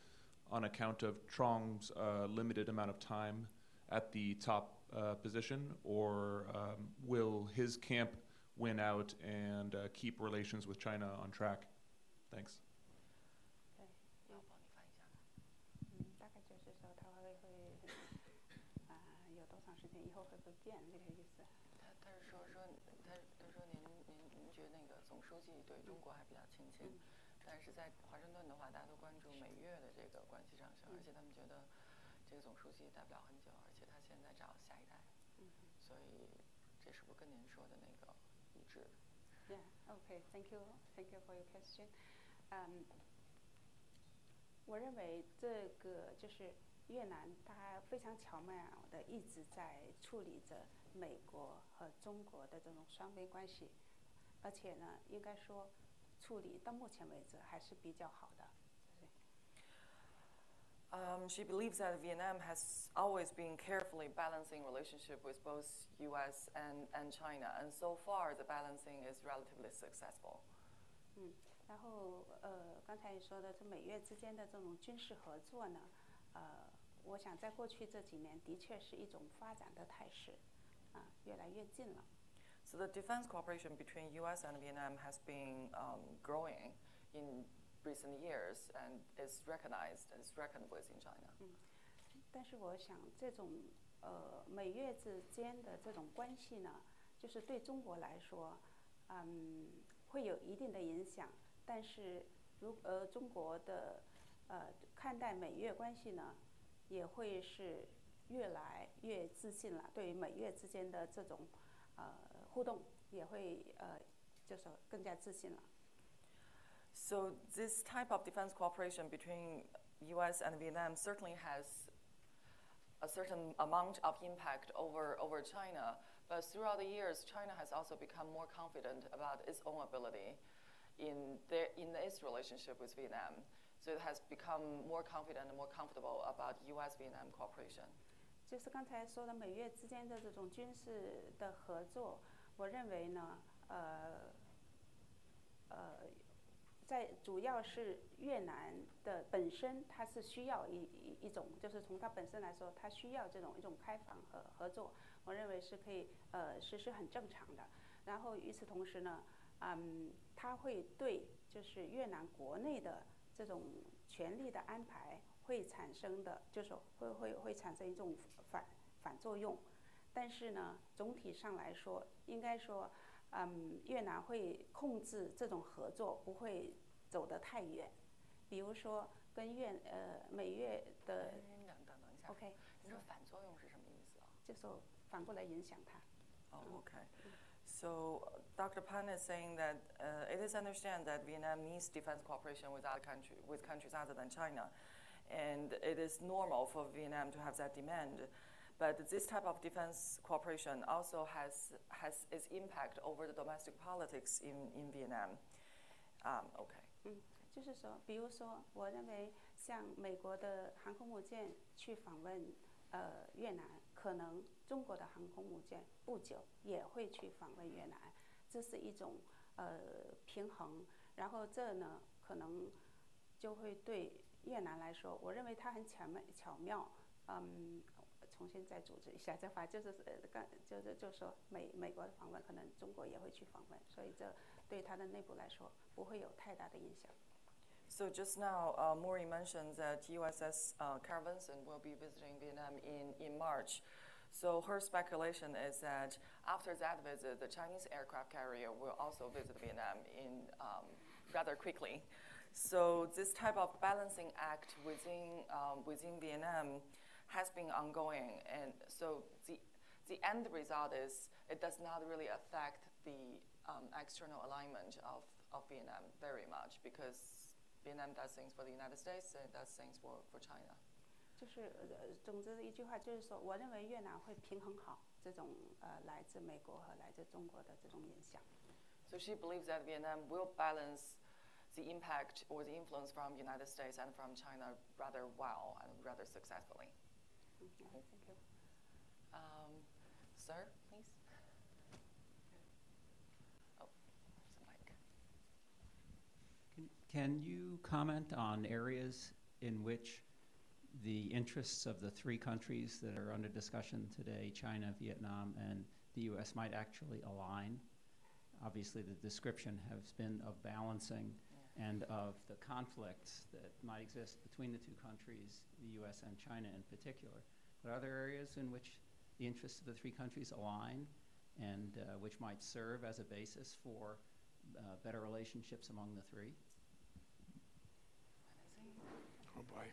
on account of Trong's limited amount of time at the top position, or will his camp win out and keep relations with China on track? Thanks. 大概就是说他会有多长时间以后会不变这个意思。他是说您觉得那个总书记对中国还比较亲切，但是在华盛顿的话，大家都关注美越的这个关系上升，而且他们觉得这个总书记待不了很久，而且他现在找下一代，所以这是不是跟您说的那个一致？ Yeah. Okay. Thank you for your question. 我认为这个就是越南，它非常巧妙的一直在处理着美国和中国的这种双边关系，而且呢，应该说处理到目前为止还是比较好的。 She believes that Vietnam has always been carefully balancing relationship with both U.S. and China, and so far the balancing is relatively successful. 然后刚才说的是美越之间的这种军事合作呢，我想在过去这几年的确是一种发展的态势，越来越近了。 So the defense cooperation between U.S. and Vietnam has been growing in recent years and is reckoned with in China. 但是我想这种美越之间的这种关系呢，就是对中国来说，会有一定的影响。但是中国的看待美越关系呢，也会是越来越自信了。对于美越之间的这种互动，也会就是更加自信了。 So this type of defense cooperation between U.S. and Vietnam certainly has a certain amount of impact over China, but throughout the years, China has also become more confident about its own ability in its relationship with Vietnam. So it has become more confident and more comfortable about U.S.-Vietnam cooperation. 就是刚才说的美越之间的这种军事的合作，我认为呢，在主要是越南的本身，它是需要一种，就是从它本身来说，它需要这种一种开放和合作，我认为是可以实施很正常的。然后与此同时呢，它会对就是越南国内的这种权力的安排会产生的，就是会产生一种反作用。但是呢，总体上来说，应该说，越南会控制这种合作，不会走得太远。比如说跟美越的。等一下。OK。你说反作用是什么意思啊？就说反过来影响它。Oh, okay. So Dr. Pan is saying that it is understood that Vietnam needs defense cooperation with countries other than China, and it is normal for Vietnam to have that demand. But this type of defense cooperation also has its impact over the domestic politics in Vietnam. Okay. 就是说，比如说，我认为像美国的航空母舰去访问越南，可能中国的航空母舰不久也会去访问越南，这是一种平衡。然后这呢，可能就会对越南来说，我认为它很巧妙，重新再组织一下这话，就是说美国的访问，可能中国也会去访问，所以这对它的内部来说不会有太大的影响。So just now, Maury mentioned that USS Caravanserai will be visiting Vietnam in March. So her speculation is that after that visit, the Chinese aircraft carrier will also visit Vietnam in rather quickly. So this type of balancing act within Vietnam has been ongoing, and so the end result is it does not really affect the external alignment of Vietnam very much, because Vietnam does things for the United States and does things for China. 就是总之一句话就是说，我认为越南会平衡好这种来自美国和来自中国的这种影响。So she believes that Vietnam will balance the impact or the influence from the United States and from China rather well and rather successfully. Thank you. Sir, please. Oh, there's a mic. Can you comment on areas in which the interests of the three countries that are under discussion today, China, Vietnam, and the U.S., might actually align? Obviously, the description has been of balancing and of the conflicts that might exist between the two countries, the U.S. and China in particular. But are there areas in which the interests of the three countries align and which might serve as a basis for better relationships among the three? Oh boy.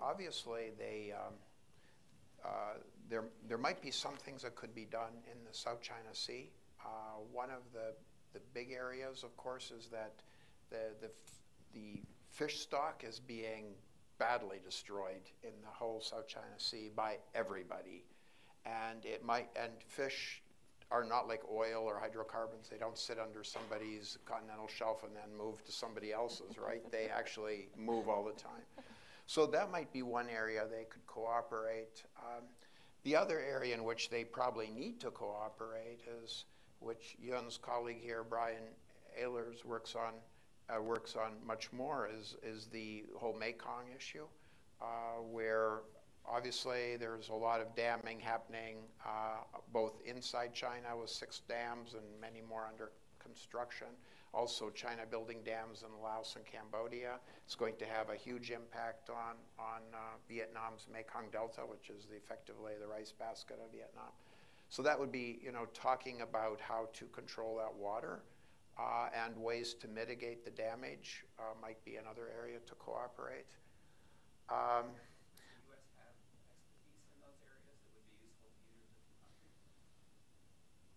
Obviously, there might be some things that could be done in the South China Sea. One of the big areas, of course, is that the fish stock is being badly destroyed in the whole South China Sea by everybody, and fish are not like oil or hydrocarbons. They don't sit under somebody's continental shelf and then move to somebody else's, right? They actually move all the time. So that might be one area they could cooperate. The other area in which they probably need to cooperate is, which Yun's colleague here, Brian Ehlers, works on much more, is the whole Mekong issue, where obviously there's a lot of damming happening, both inside China with 6 dams and many more under construction. Also, China building dams in Laos and Cambodia. It's going to have a huge impact on Vietnam's Mekong Delta, which is effectively the rice basket of Vietnam. So that would be, talking about how to control that water and ways to mitigate the damage might be another area to cooperate.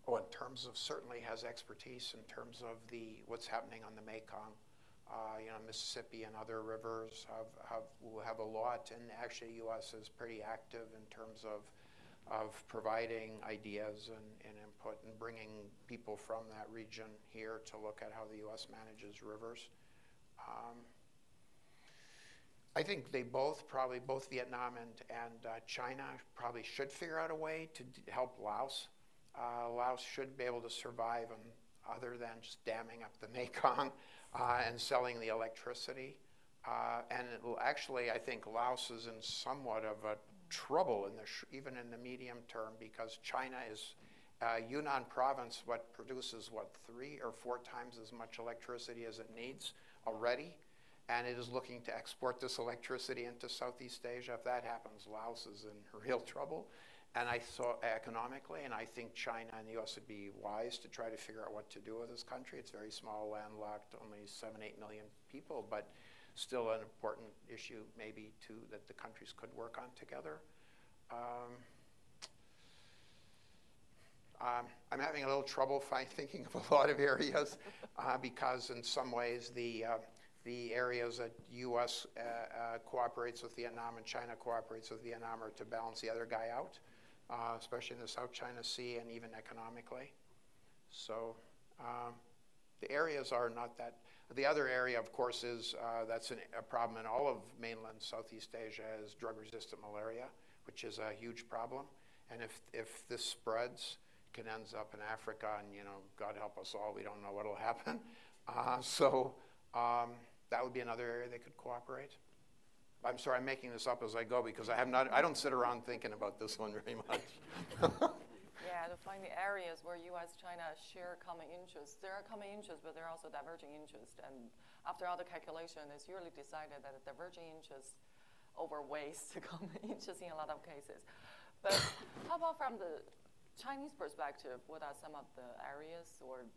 Oh, in terms of, certainly has expertise in terms of what's happening on the Mekong. Mississippi and other rivers will have a lot, and actually U.S. is pretty active in terms of providing ideas and input and bringing people from that region here to look at how the U.S. manages rivers. I think they both Vietnam and China probably should figure out a way to help Laos. Laos should be able to survive other than just damming up the Mekong and selling the electricity. And actually, I think Laos is in somewhat of a trouble even in the medium term, because China is Yunnan province produces 3 or 4 times as much electricity as it needs already, and it is looking to export this electricity into Southeast Asia. If that happens, Laos is in real trouble. And I saw economically, and I think China and the U.S. would be wise to try to figure out what to do with this country. It's very small, landlocked, only 7-8 million people, but still an important issue maybe that the countries could work on together. I'm having a little trouble thinking of a lot of areas because in some ways the areas that U.S. Cooperates with Vietnam and China cooperates with Vietnam are to balance the other guy out. Especially in the South China Sea and even economically. So the areas are not that. The other area, of course, is that's a problem in all of mainland Southeast Asia is drug-resistant malaria, which is a huge problem. And if this spreads, it can end up in Africa, and God help us all, we don't know what'll happen. That would be another area they could cooperate. I'm sorry, I'm making this up as I go because I don't sit around thinking about this one very much. Yeah, to find the areas where U.S. China share common interests. There are common interests, but there are also diverging interests. And after all the calculation, it's usually decided that the diverging interests outweighs the common interests in a lot of cases. But how about from the Chinese perspective? What are some of the areas, or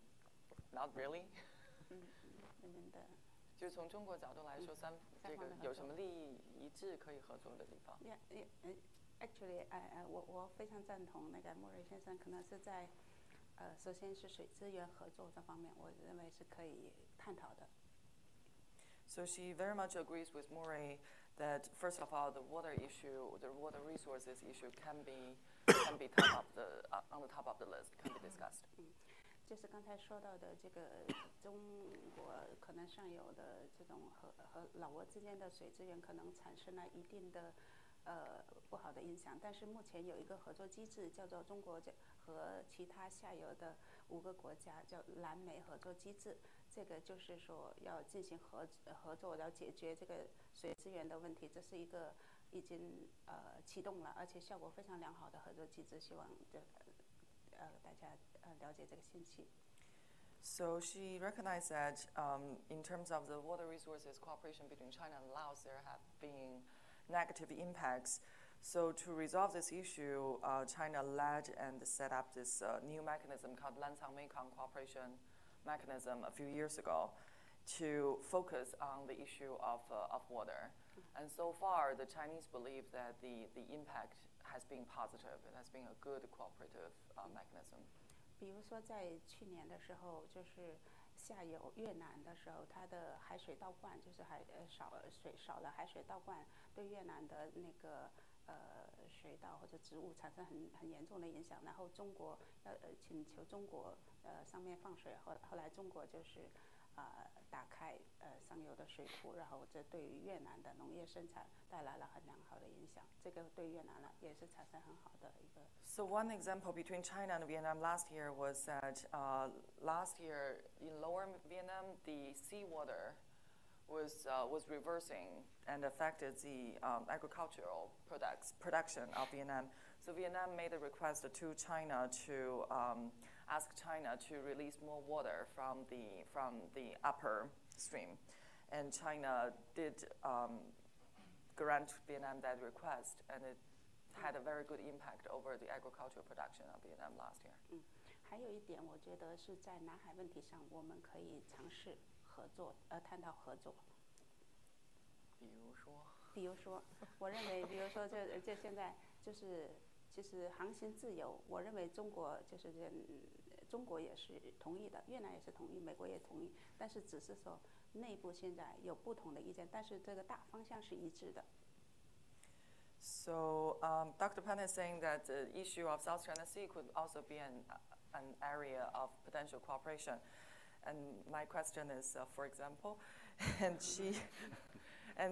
not really? 就是从中国角度来说，这个有什么利益一致可以合作的地方？ Actually, 我非常赞同那个莫瑞先生，可能是在首先是水资源合作这方面，我认为是可以探讨的。 So she very much agrees with Murray that first of all, the water issue, the water resources issue can be on the top of the list, can be discussed. 就是刚才说到的这个中国可能上游的这种和老挝之间的水资源可能产生了一定的不好的影响，但是目前有一个合作机制叫做中国和其他下游的5个国家叫蓝莓合作机制，这个就是说要进行合作，要解决这个水资源的问题，这是一个已经启动了，而且效果非常良好的合作机制，希望大家了解这个信息。 So she recognized that in terms of the water resources cooperation between China and Laos, there have been negative impacts. So to resolve this issue, China led and set up this new mechanism called Lancang-Mekong Cooperation Mechanism a few years ago to focus on the issue of water. And so far, the Chinese believe that the impact has been positive. It has been a good cooperative mechanism. 比如说，在去年的时候，就是下游越南的时候，它的海水倒灌就是少了海水倒灌，对越南的那个水稻或者植物产生很严重的影响。然后中国请求中国上面放水，后来中国就是打开上游的水库，然后这对于越南的农业生产带来了很良好的影响。这个对越南呢也是产生很好的一个。 So one example between China and Vietnam last year was that last year in lower Vietnam, the seawater was reversing and affected the agricultural production of Vietnam. So Vietnam made a request to China to ask China to release more water from the upper stream, and China did grant Vietnam that request, and it had a very good impact over the agricultural production of Vietnam last year. 还有一点，我觉得是在南海问题上，我们可以尝试合作，探讨合作。比如说，我认为，比如说这现在就是其实航行自由，我认为中国就是中国也是同意的，越南也是同意，美国也同意，但是只是说内部现在有不同的意见，但是这个大方向是一致的。 So Dr. Pan is saying that the issue of South China Sea could also be an area of potential cooperation. And my question is, for example, and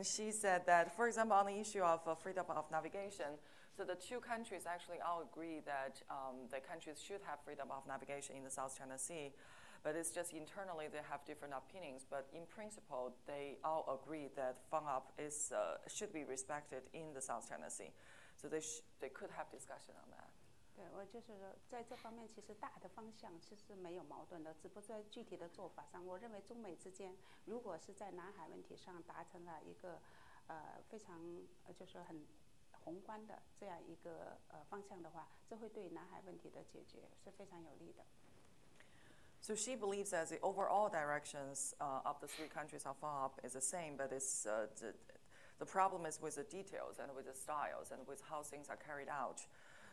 she said that, for example, on the issue of freedom of navigation, so the two countries actually all agree that the countries should have freedom of navigation in the South China Sea. But it's just internally they have different opinions. But in principle, they all agree that FONGOP should be respected in the South China Sea. So they could have discussion on that. 对，我就是说，在这方面其实大的方向其实没有矛盾的，只不过在具体的做法上，我认为中美之间如果是在南海问题上达成了一个非常就是很宏观的这样一个方向的话，这会对南海问题的解决是非常有利的。 So she believes that the overall directions of the three countries of FONGOP is the same, but it's, the problem is with the details and with the styles and with how things are carried out.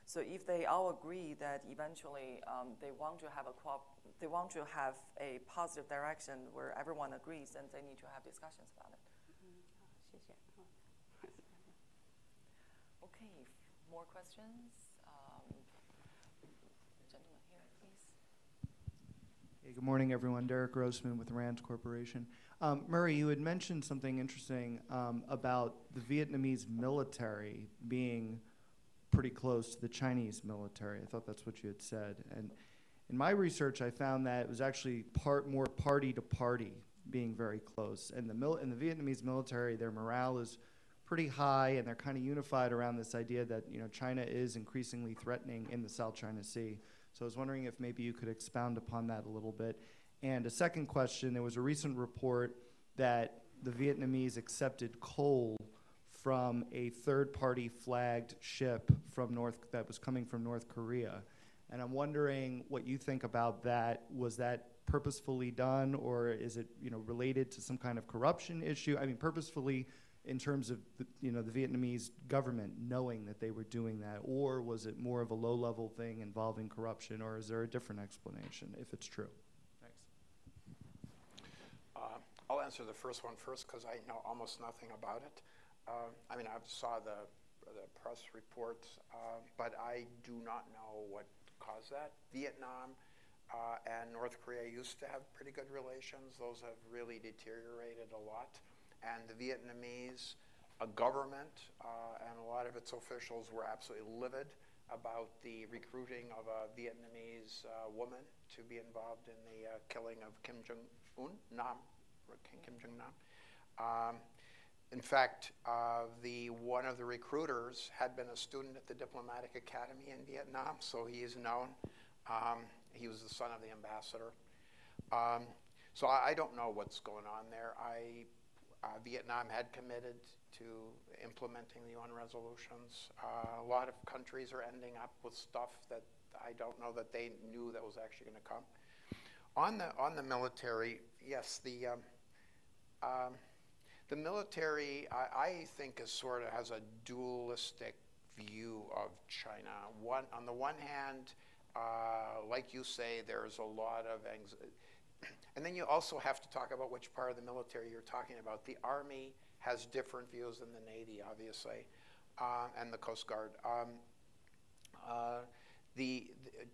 So if they all agree that eventually they want to have a positive direction where everyone agrees, then they need to have discussions about it. 谢谢。Okay, more questions? Gentleman here, please. Hey, good morning, everyone. Derek Grossman with Rand Corporation. Murray, you had mentioned something interesting about the Vietnamese military being pretty close to the Chinese military. I thought that's what you had said. And in my research, I found that it was actually more party to party, being very close. And in the Vietnamese military, their morale is pretty high, and they're kind of unified around this idea that China is increasingly threatening in the South China Sea. So I was wondering if maybe you could expound upon that a little bit. And a second question, there was a recent report that the Vietnamese accepted coal from a third-party flagged ship that was coming from North Korea. And I'm wondering what you think about that. Was that purposefully done, or is it related to some kind of corruption issue? I mean, purposefully in terms of the Vietnamese government knowing that they were doing that, or was it more of a low-level thing involving corruption, or is there a different explanation if it's true? Thanks. I'll answer the first one first because I know almost nothing about it. I mean, I saw the press reports, but I do not know what caused that. Vietnam and North Korea used to have pretty good relations. Those have really deteriorated a lot. And the Vietnamese government and a lot of its officials were absolutely livid about the recruiting of a Vietnamese woman to be involved in the killing of Kim Jong-nam. In fact, one of the recruiters had been a student at the Diplomatic Academy in Vietnam, so he is known. He was the son of the ambassador. So I don't know what's going on there. Vietnam had committed to implementing the UN resolutions. A lot of countries are ending up with stuff that I don't know that they knew that was actually going to come. On the military, yes, the military I think has a dualistic view of China. On the one hand, like you say, there's a lot of anxiety. And then you also have to talk about which part of the military you're talking about. The Army has different views than the Navy, obviously, and the Coast Guard.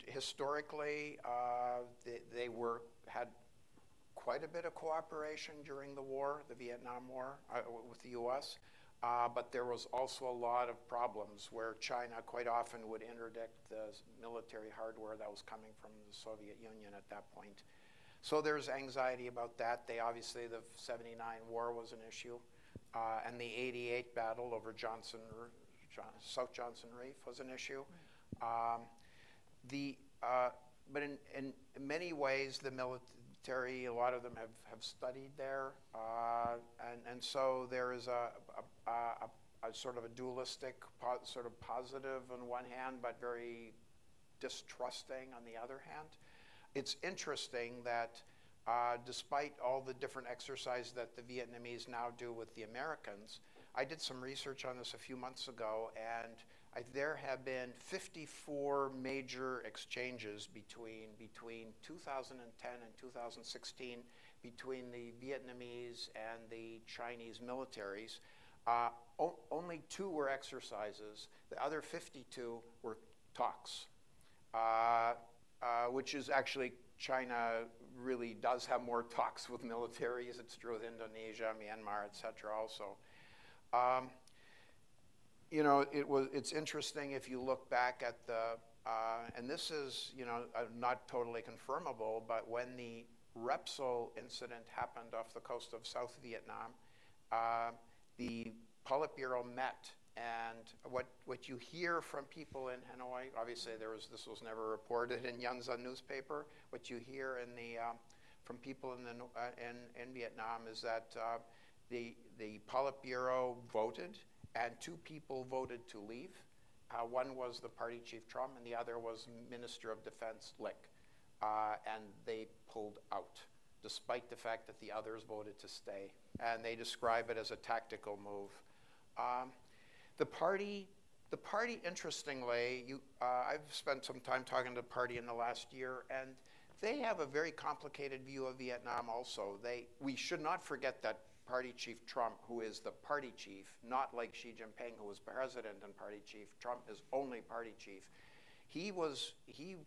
Historically, they had quite a bit of cooperation during the war, the Vietnam War, with the U.S., but there was also a lot of problems where China quite often would interdict the military hardware that was coming from the Soviet Union at that point. So there's anxiety about that. Obviously, the 79 war was an issue, and the 88 battle over South Johnson Reef was an issue. But in many ways, the military, a lot of them have studied there, and so there is a sort of a dualistic, sort of positive on one hand, but very distrusting on the other hand. It's interesting that despite all the different exercises that the Vietnamese now do with the Americans, I did some research on this a few months ago, and there have been 54 major exchanges between 2010 and 2016 between the Vietnamese and the Chinese militaries. Only 2 were exercises. The other 52 were talks. Which is actually, China really does have more talks with militaries. It's true with Indonesia, Myanmar, et cetera also. It's interesting if you look back at and this is, not totally confirmable, but when the Repsol incident happened off the coast of South Vietnam, the Politburo met. And what you hear from people in Hanoi, obviously this was never reported in Yunzhen newspaper. What you hear from people in Vietnam is that the Politburo voted, and 2 people voted to leave. One was the party chief Trump, and the other was Minister of Defense Lick, and they pulled out, despite the fact that the others voted to stay. And they describe it as a tactical move. The party, interestingly, I've spent some time talking to the party in the last year, and they have a very complicated view of Vietnam also. We should not forget that party chief Trump, who is the party chief, not like Xi Jinping, who was president and party chief. Trump is only party chief. He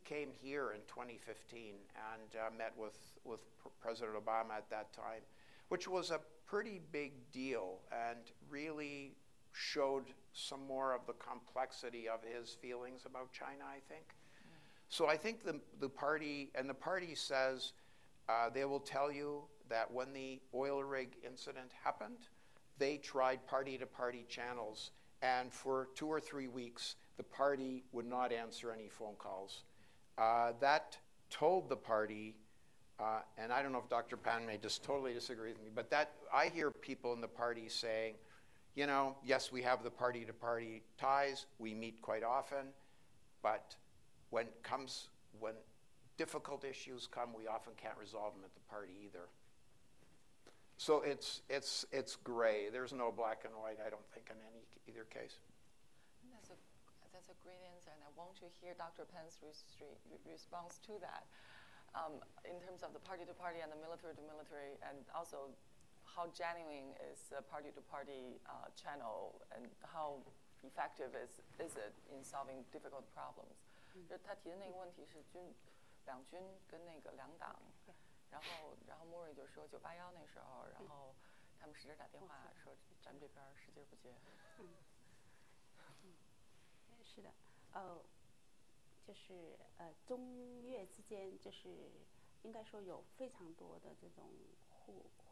came here in 2015 and met with President Obama at that time, which was a pretty big deal and really showed some more of the complexity of his feelings about China, I think. So I think the party says they will tell you that when the oil rig incident happened, they tried party-to-party channels, and for 2 or 3 weeks, the party would not answer any phone calls. That told the party, and I don't know if Dr. Pan may just totally disagree with me, but that I hear people in the party saying, you know, yes, we have the party-to-party ties, we meet quite often, but when difficult issues come, we often can't resolve them at the party either. So it's gray. There's no black and white, I don't think, in either case. That's a great answer, and I want to hear Dr. Pan's response to that in terms of the party-to-party and the military-to-military, and also how genuine is the party-to-party channel, and how effective is it in solving difficult problems? 就是他提的那个问题是两军跟那个两党，然后莫瑞就说981那时候，然后他们使劲打电话说咱们这边使劲不接。是的，就是中越之间就是应该说有非常多的这种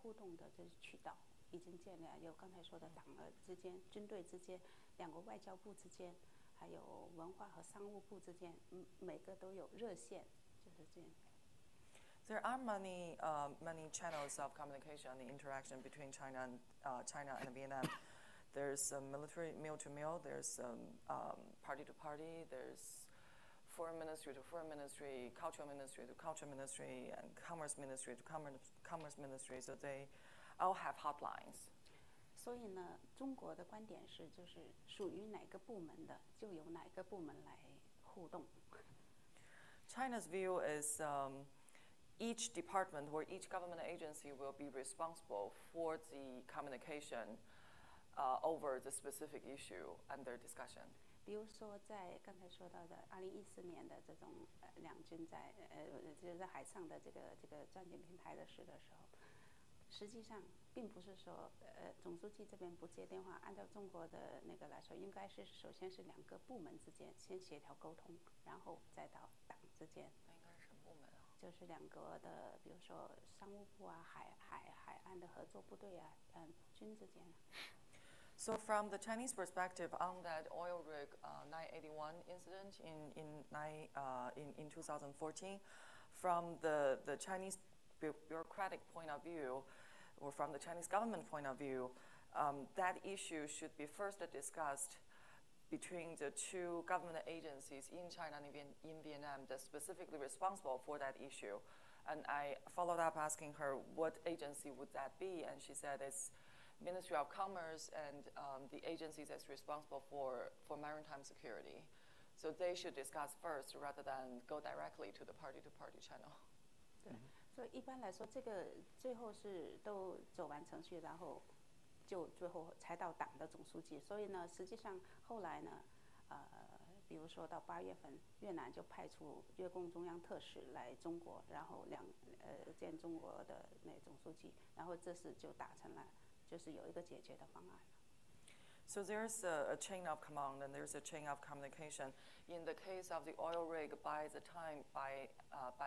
互动的这渠道已经建立了，有刚才说的党之间、军队之间、两国外交部之间，还有文化和商务部之间，每个都有热线，就是这样。There are many channels of communication and interaction between China and Vietnam. There's military mill-to-mill. There's party-to-party. There's foreign ministry to foreign ministry, cultural ministry to cultural ministry, and commerce ministry to commerce ministry. So they all have hotlines. 所以呢，中国的观点是，就是属于哪个部门的，就由哪个部门来互动。China's view is each department or each government agency will be responsible for the communication over the specific issue under discussion. 比如说，在刚才说到的2014年的这种两军在就是在海上的这个钻井平台的事的时候，实际上并不是说总书记这边不接电话，按照中国的那个来说，应该是首先是两个部门之间先协调沟通，然后再到党之间。那应该是什么部门啊？就是两国的，比如说商务部啊、海岸的合作部队啊、军之间。So from the Chinese perspective, on that oil rig 981 incident in 2014, from the Chinese bureaucratic point of view, or from the Chinese government point of view, that issue should be first discussed between the two government agencies in China and in Vietnam that's specifically responsible for that issue. And I followed up asking her what agency would that be, and she said it's Ministry of Commerce and the agency that's responsible for maritime security. So they should discuss first rather than go directly to the party-to-party channel. 对，所以一般来说，这个最后是都走完程序，然后就最后才到党的总书记。所以呢，实际上后来呢，比如说到8月份，越南就派出越共中央特使来中国，然后见中国的那总书记，然后这事就达成了。就是有一个解决的方案。So there's a chain of command and there's a chain of communication. In the case of the oil rig, by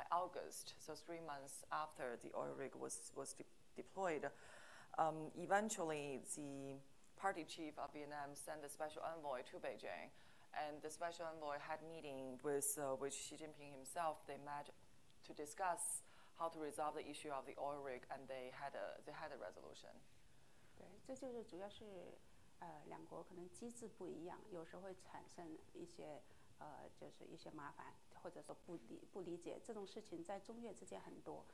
August, so 3 months after the oil rig was deployed, eventually the party chief of Vietnam sent a special envoy to Beijing, and the special envoy had meeting with Xi Jinping himself. They met to discuss how to resolve the issue of the oil rig, and they had a resolution. 对，这就是主要是两国可能机制不一样，有时候会产生一些就是一些麻烦，或者说不理解这种事情，在中越之间很多。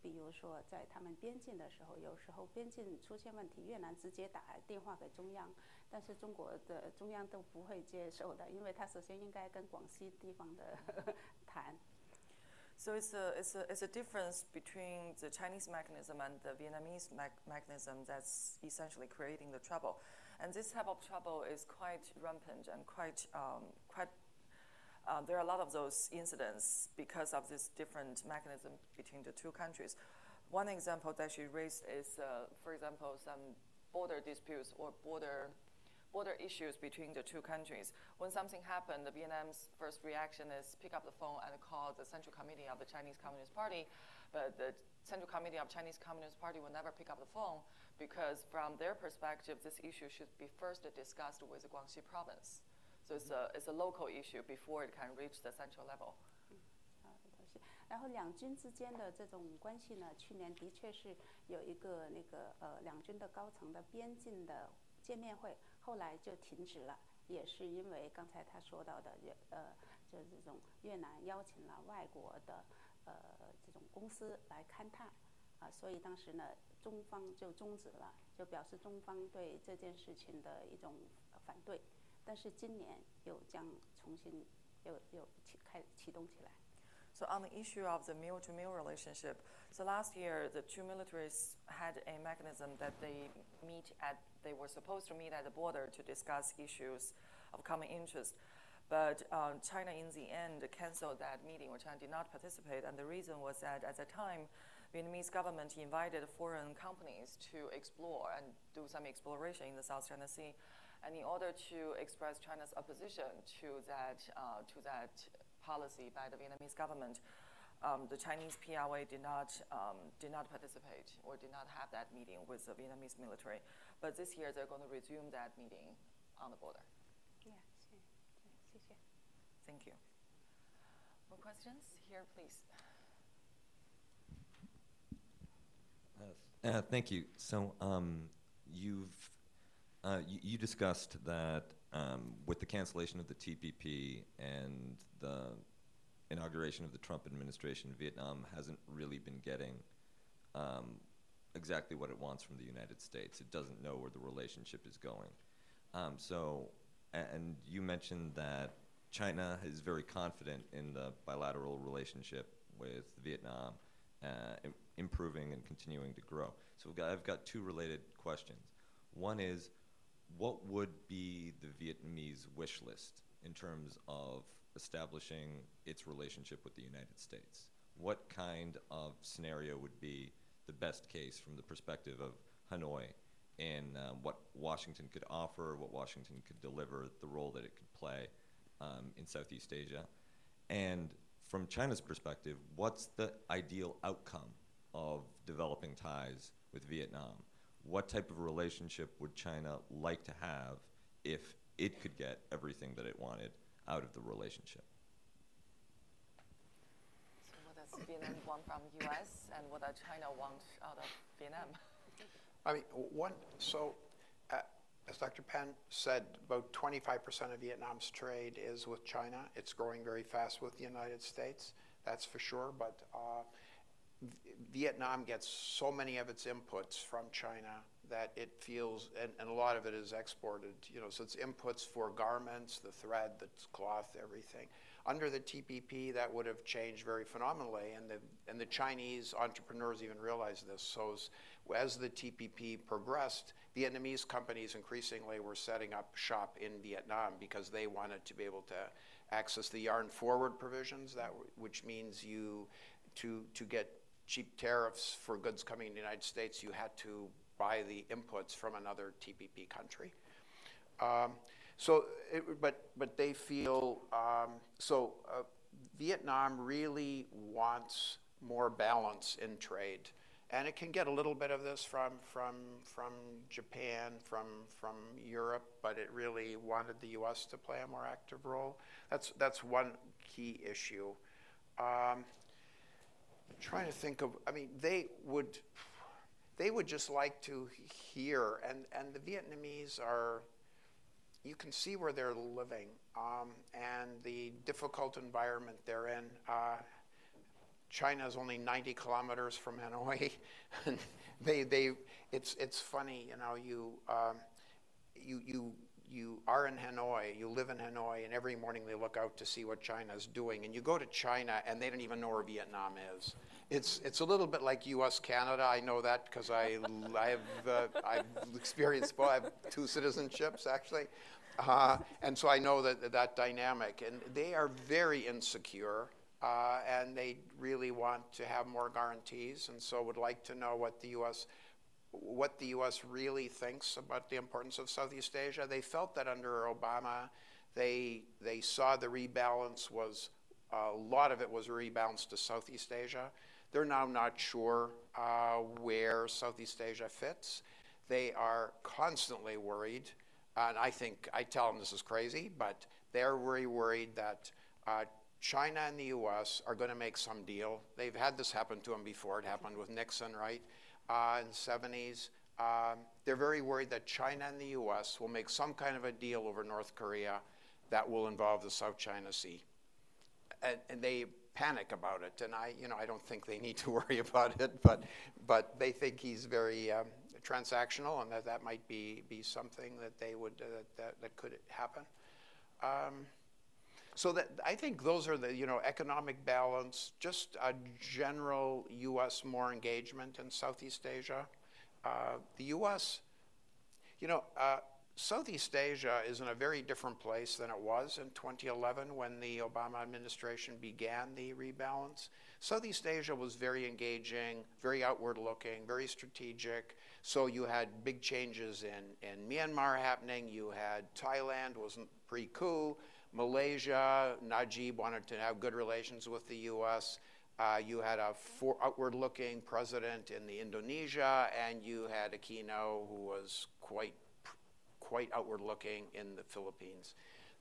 比如说在他们边境的时候，有时候边境出现问题，越南直接打电话给中央，但是中国的中央都不会接受的，因为他首先应该跟广西地方的谈。So it's a difference between the Chinese mechanism and the Vietnamese mechanism that's essentially creating the trouble, and this type of trouble is quite rampant and quite There are a lot of those incidents because of this different mechanism between the two countries. One example that she raised is, for example, some border disputes or border issues between the two countries. When something happened, the Vietnam's first reaction is pick up the phone and call the Central Committee of the Chinese Communist Party, but the Central Committee of Chinese Communist Party will never pick up the phone because from their perspective, this issue should be first discussed with the Guangxi province. So it's a local issue before it can reach the central level. 然后两军之间的这种关系呢，去年的确是有一个两军的高层的边境的见面会，后来就停止了，也是因为刚才他说到的，就是这种越南邀请了外国的这种公司来勘探，所以当时呢，中方就终止了，就表示中方对这件事情的一种反对。但是今年又将重新又启动起来。So on the issue of the mule-to-mule relationship, so last year the two militaries had a mechanism that they were supposed to meet at the border to discuss issues of common interest. But China in the end canceled that meeting, or China did not participate, and the reason was that at the time, Vietnamese government invited foreign companies to explore and do some exploration in the South China Sea. And in order to express China's opposition to that policy by the Vietnamese government, the Chinese PLA did not participate or did not have that meeting with the Vietnamese military. But this year they're going to resume that meeting on the border. Yeah, Thank you. More questions? Here, please. Thank you. So you discussed that with the cancellation of the TPP and the inauguration of the Trump administration, Vietnam hasn't really been getting exactly what it wants from the United States. It doesn't know where the relationship is going. And you mentioned that China is very confident in the bilateral relationship with Vietnam, improving and continuing to grow. So I've got two related questions. One is, what would be the Vietnamese wish list in terms of establishing its relationship with the United States? What kind of scenario would be the best case from the perspective of Hanoi in what Washington could offer, what Washington could deliver, the role that it could play in Southeast Asia? And from China's perspective, what's the ideal outcome of developing ties with Vietnam? What type of relationship would China like to have if it could get everything that it wanted out of the relationship? So what does Vietnam want from U.S. and what does China want out of Vietnam? I mean, as Dr. Pan said, about 25% of Vietnam's trade is with China. It's growing very fast with the United States, that's for sure. But Vietnam gets so many of its inputs from China that it feels, and a lot of it is exported, so it's inputs for garments, the thread, the cloth, everything. Under the TPP, that would have changed very phenomenally, and the Chinese entrepreneurs even realized this. So as the TPP progressed, Vietnamese companies increasingly were setting up shop in Vietnam because they wanted to be able to access the yarn forward provisions, which means to get cheap tariffs for goods coming in the United States, you had to buy the inputs from another TPP country. But they feel, Vietnam really wants more balance in trade. And it can get a little bit of this from Japan, from Europe, but it really wanted the U.S. to play a more active role. That's one key issue. I'm trying to think of, I mean, they would just like to hear, and the Vietnamese are, you can see where they're living and the difficult environment they're in. China is only 90 kilometers from Hanoi. And it's funny, you are in Hanoi, you live in Hanoi, and every morning they look out to see what China's doing. And you go to China, and they don't even know where Vietnam is. It's a little bit like U.S. Canada. I know that because I've experienced both. I have two citizenships actually, And so I know that dynamic. And they are very insecure, and they really want to have more guarantees, and so would like to know what the U.S. really thinks about the importance of Southeast Asia. They felt that under Obama, they saw the rebalance was, a lot of it was rebalanced to Southeast Asia. They're now not sure where Southeast Asia fits. They are constantly worried, and I tell them this is crazy, but they're very worried that China and the U.S. are going to make some deal. They've had this happen to them before. It happened with Nixon, right, in the 70s. They're very worried that China and the U.S. will make some kind of a deal over North Korea that will involve the South China Sea. And they panic about it, and I don't think they need to worry about it, but they think he's very transactional, and that might be something that they would that could happen. So that I think those are the economic balance, just a general U.S. more engagement in Southeast Asia. The U.S. Southeast Asia is in a very different place than it was in 2011 when the Obama administration began the rebalance. Southeast Asia was very engaging, very outward-looking, very strategic. So you had big changes in Myanmar happening. You had Thailand was pre-coup. Malaysia, Najib wanted to have good relations with the U.S. You had a outward-looking president in Indonesia, and you had Aquino, who was quite outward-looking in the Philippines.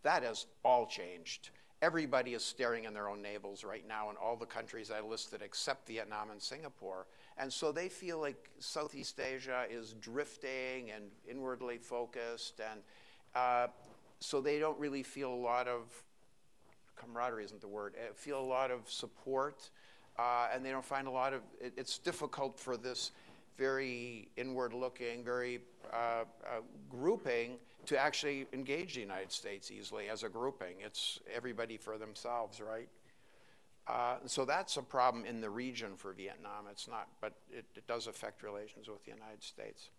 That has all changed. Everybody is staring in their own navels right now in all the countries I listed except Vietnam and Singapore. And so they feel like Southeast Asia is drifting and inwardly focused, and so they don't really feel a lot of camaraderie, isn't the word, feel a lot of support, and they don't find a lot of, it's difficult for this very inward-looking, very grouping to actually engage the United States easily as a grouping. It's everybody for themselves, right? So that's a problem in the region for Vietnam. It's not, but it does affect relations with the United States.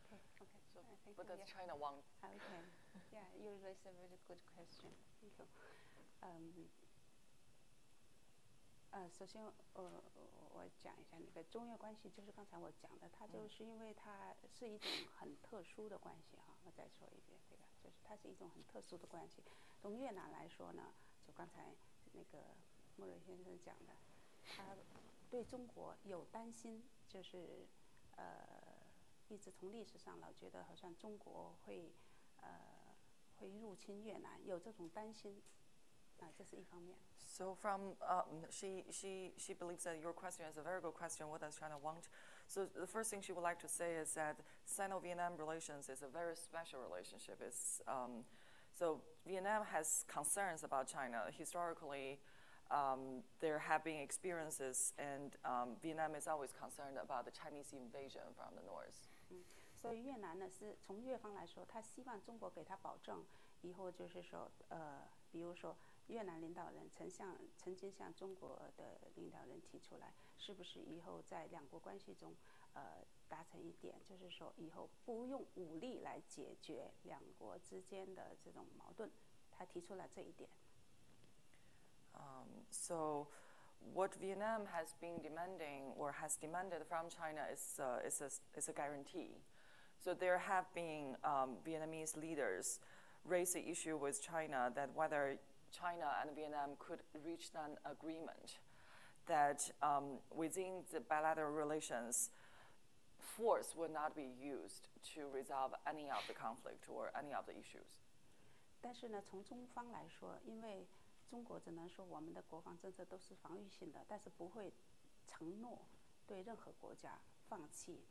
Okay. So what does China want? Okay. Yeah, you raised a very good question. Thank you. 首先，我讲一下那个中越关系，就是刚才我讲的，它就是因为它是一种很特殊的关系哈。我再说一遍，这个就是它是一种很特殊的关系。从越南来说呢，就刚才那个莫瑞先生讲的，他对中国有担心，就是一直从历史上老觉得好像中国会入侵越南，有这种担心。这是一方面。So from she believes that your question is a very good question. What does China want? So the first thing she would like to say is that Sino-Vietnam relations is a very special relationship. So Vietnam has concerns about China. Historically, there have been experiences, and Vietnam is always concerned about the Chinese invasion from the north. 所以越南呢是从越方来说，他希望中国给他保证，以后就是说比如说。越南领导人曾经向中国的领导人提出来，是不是以后在两国关系中，达成一点，就是说以后不用武力来解决两国之间的这种矛盾，他提出了这一点。So what Vietnam has been demanding or has demanded from China is a guarantee. So there have been Vietnamese leaders raise the issue with China that whether China and Vietnam could reach an agreement that within the bilateral relations, force would not be used to resolve any of the conflict or any of the issues. 但是呢，从中方来说，因为中国只能说我们的国防政策都是防御性的，但是不会承诺对任何国家放弃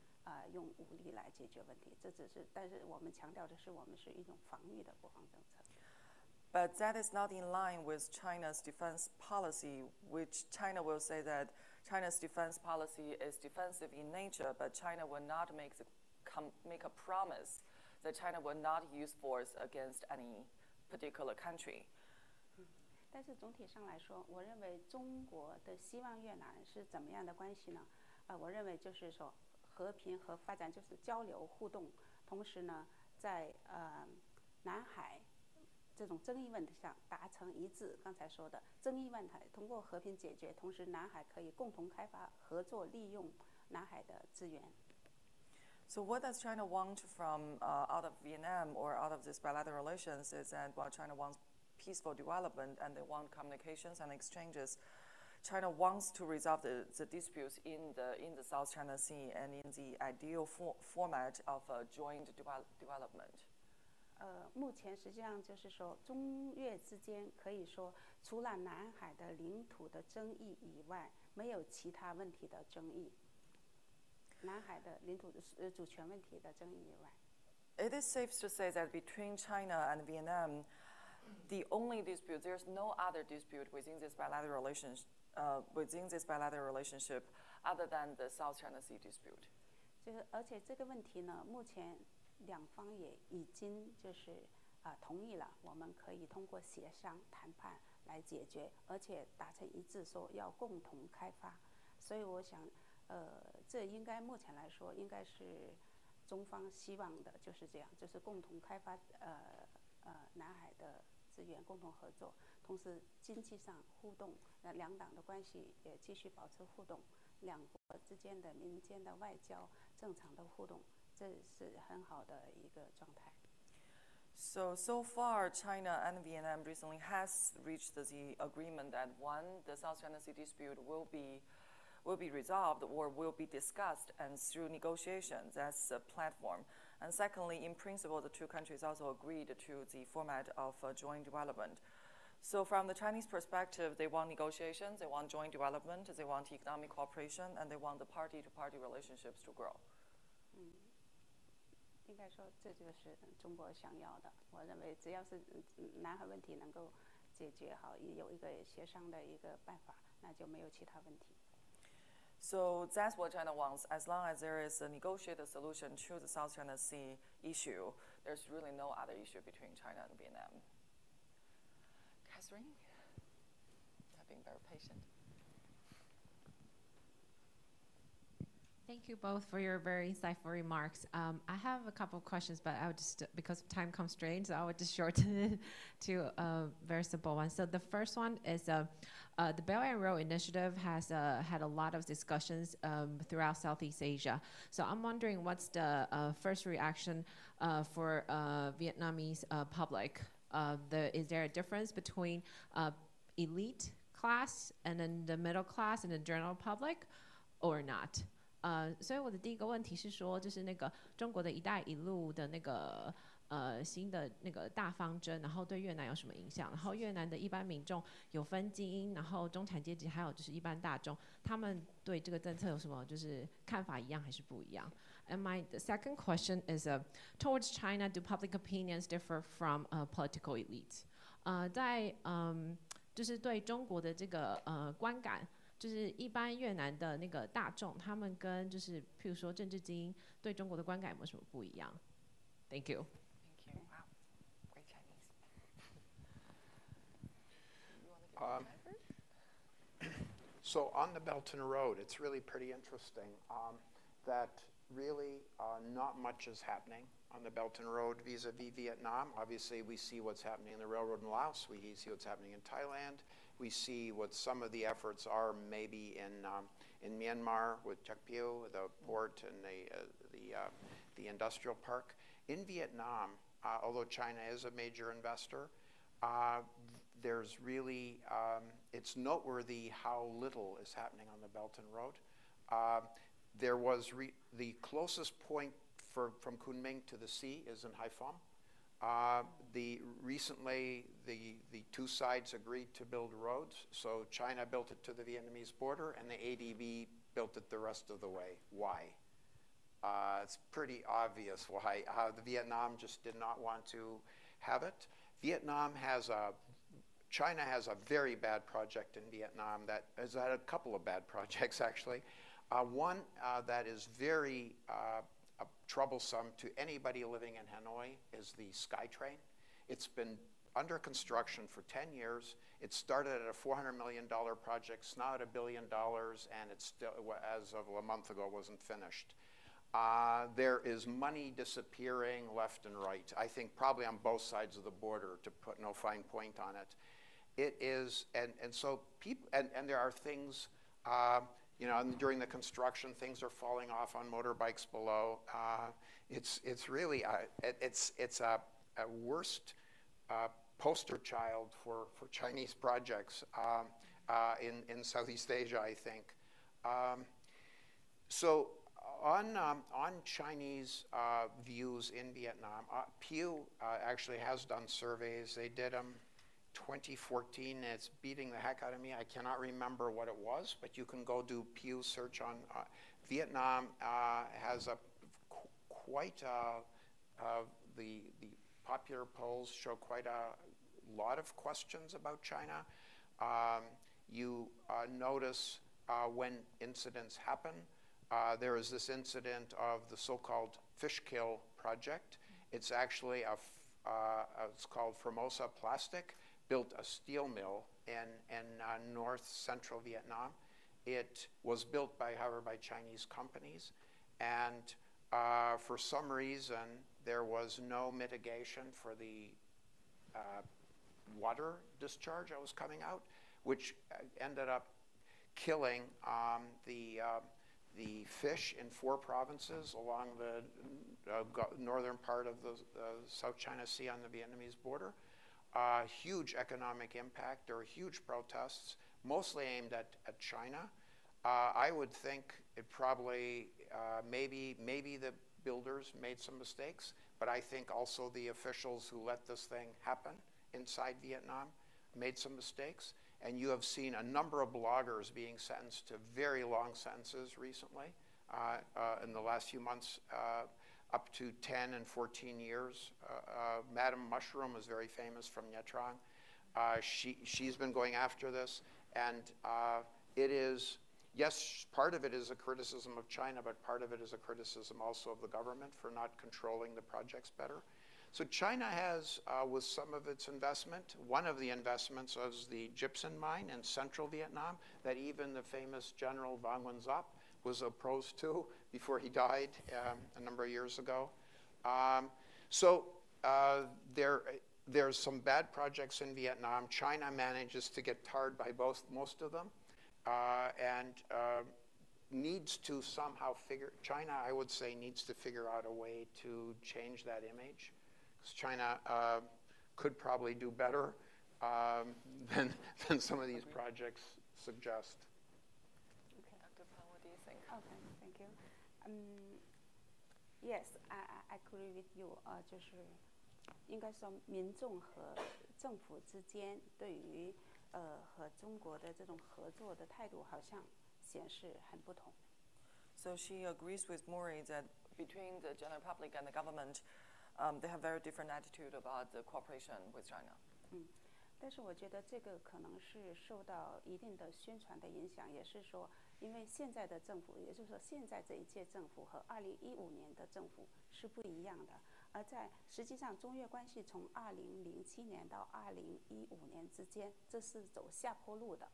用武力来解决问题。这只是，但是我们强调的是，我们是一种防御的国防政策。But that is not in line with China's defense policy, which China will say that China's defense policy is defensive in nature, but China will not make a promise that China will not use force against any particular country. 但是总体上来说，我认为中国的希望越南是怎么样的关系呢？我认为就是说和平和发展，就是交流互动，同时呢，在南海这种争议问题上达成一致。刚才说的争议问题通过和平解决，同时南海可以共同开发、合作利用南海的资源。So what does China want from out of Vietnam or out of this bilateral relations is that while China wants peaceful development and they want communications and exchanges, China wants to resolve the disputes in the South China Sea and in the ideal format of joint development. 目前实际上就是说，中越之间可以说，除了南海的领土的争议以外，没有其他问题的争议。南海的领土主权问题的争议以外。It is safe to say that between China and Vietnam, the only dispute, there's no other dispute within this bilateral relationship other than the South China Sea dispute. 而且这个问题呢，目前两方也已经就是同意了，我们可以通过协商谈判来解决，而且达成一致，说要共同开发。所以我想，这应该目前来说应该是中方希望的，就是这样，就是共同开发南海的资源，共同合作，同时经济上互动，两党的关系也继续保持互动，两国之间的民间的外交正常的互动，这是很好的一个状态。So far, China and Vietnam recently has reached the agreement that one, the South China Sea dispute will be resolved or will be discussed and through negotiations as a platform. And secondly, in principle, the two countries also agreed to the format of joint development. So from the Chinese perspective, they want negotiations, they want joint development, they want economic cooperation, and they want the party-to-party relationships to grow. 应该说这就是中国想要的。我认为只要是南海问题能够解决好，有一个协商的一个办法，那就没有其他问题。So that's what China wants. As long as there is a negotiated solution to the South China Sea issue, there's really no other issue between China and Vietnam. Catherine, you have been very patient. Thank you both for your very insightful remarks. I have a couple of questions, but I would just, because of time constraints, I would just shorten it to a very simple one. So the first one is the Belt and Road Initiative has had a lot of discussions throughout Southeast Asia. So I'm wondering what's the first reaction for Vietnamese public? Is there a difference between elite class and then the middle class and the general public, or not? 所以我的第一个问题是说，就是那个中国的一带一路的那个新的那个大方针，然后对越南有什么影响？然后越南的一般民众有分精英，然后中产阶级，还有就是一般大众，他们对这个政策有什么就是看法一样还是不一样？ And the second question is, towards China, do public opinions differ from political elites? 在就是对中国的这个观感。就是一般越南的那个大众，他们跟就是譬如说政治精英对中国的观感有没有什么不一样 ？Thank you. Thank you. Wow, great Chinese. You want to go So on the Belt and Road, it's really pretty interesting that really not much is happening on the Belt and Road vis-a-vis Vietnam. Obviously, we see what's happening in the railroad in Laos. We see what's happening in Thailand. We see what some of the efforts are maybe in Myanmar with Chak Piu, the port and the industrial park. In Vietnam, although China is a major investor, there's really, it's noteworthy how little is happening on the Belt and Road. There was the closest point from Kunming to the sea is in Haiphong. Recently, the two sides agreed to build roads. So China built it to the Vietnamese border, and the ADB built it the rest of the way. Why? It's pretty obvious why. The Vietnam just did not want to have it. China has a very bad project in Vietnam that has had a couple of bad projects, actually. One that is very troublesome to anybody living in Hanoi is the SkyTrain. It's been under construction for 10 years. It started at a $400 million project. It's now at $1 billion, and it's still, as of a month ago, wasn't finished. There is money disappearing left and right. I think probably on both sides of the border, to put no fine point on it. It is, and so people, and there are things, you know, and during the construction, things are falling off on motorbikes below. It's really, it's a worst poster child for Chinese projects in Southeast Asia, I think. So on Chinese views in Vietnam, Pew actually has done surveys. They did them 2014. It's beating the heck out of me. I cannot remember what it was, but you can go do Pew search on Vietnam. Has a quite the popular polls show quite a lot of questions about China. You notice when incidents happen. There is this incident of the so-called fish kill project. It's actually it's called Formosa Plastic, built a steel mill in north central Vietnam. It was built however, by Chinese companies. And for some reason, there was no mitigation for the water discharge that was coming out, which ended up killing the fish in 4 provinces along the northern part of the South China Sea on the Vietnamese border. Huge economic impact. There were huge protests, mostly aimed at China. I would think it probably, maybe the builders made some mistakes, but I think also the officials who let this thing happen inside Vietnam made some mistakes. And you have seen a number of bloggers being sentenced to very long sentences recently, in the last few months, up to 10 and 14 years. Madam Mushroom is very famous from Nha Trang. She's been going after this, and it is, yes, part of it is a criticism of China, but part of it is a criticism also of the government for not controlling the projects better. So China has, with some of its investment, one of the investments was the gypsum mine in central Vietnam that even the famous General Vang Nguyen Giap was opposed to before he died a number of years ago. There's some bad projects in Vietnam. China manages to get tarred by most of them, and needs to somehow China, I would say, needs to figure out a way to change that image. China could probably do better than some of these projects suggest. Okay. Dr. Pan, what do you think? Okay, thank you. Yes, I agree with you. 就是应该说，民众和政府之间对于和中国的这种合作的态度，好像显示很不同。So she agrees with Murray that Between the general public and the government, they have very different attitude about the cooperation with China. 但是我觉得这个可能是受到一定的宣传的影响，也是说，因为现在的政府，也就是说现在这一届政府和2015年的政府是不一样的，而在实际上中越关系从2007年到2015年之间，这是走下坡路的，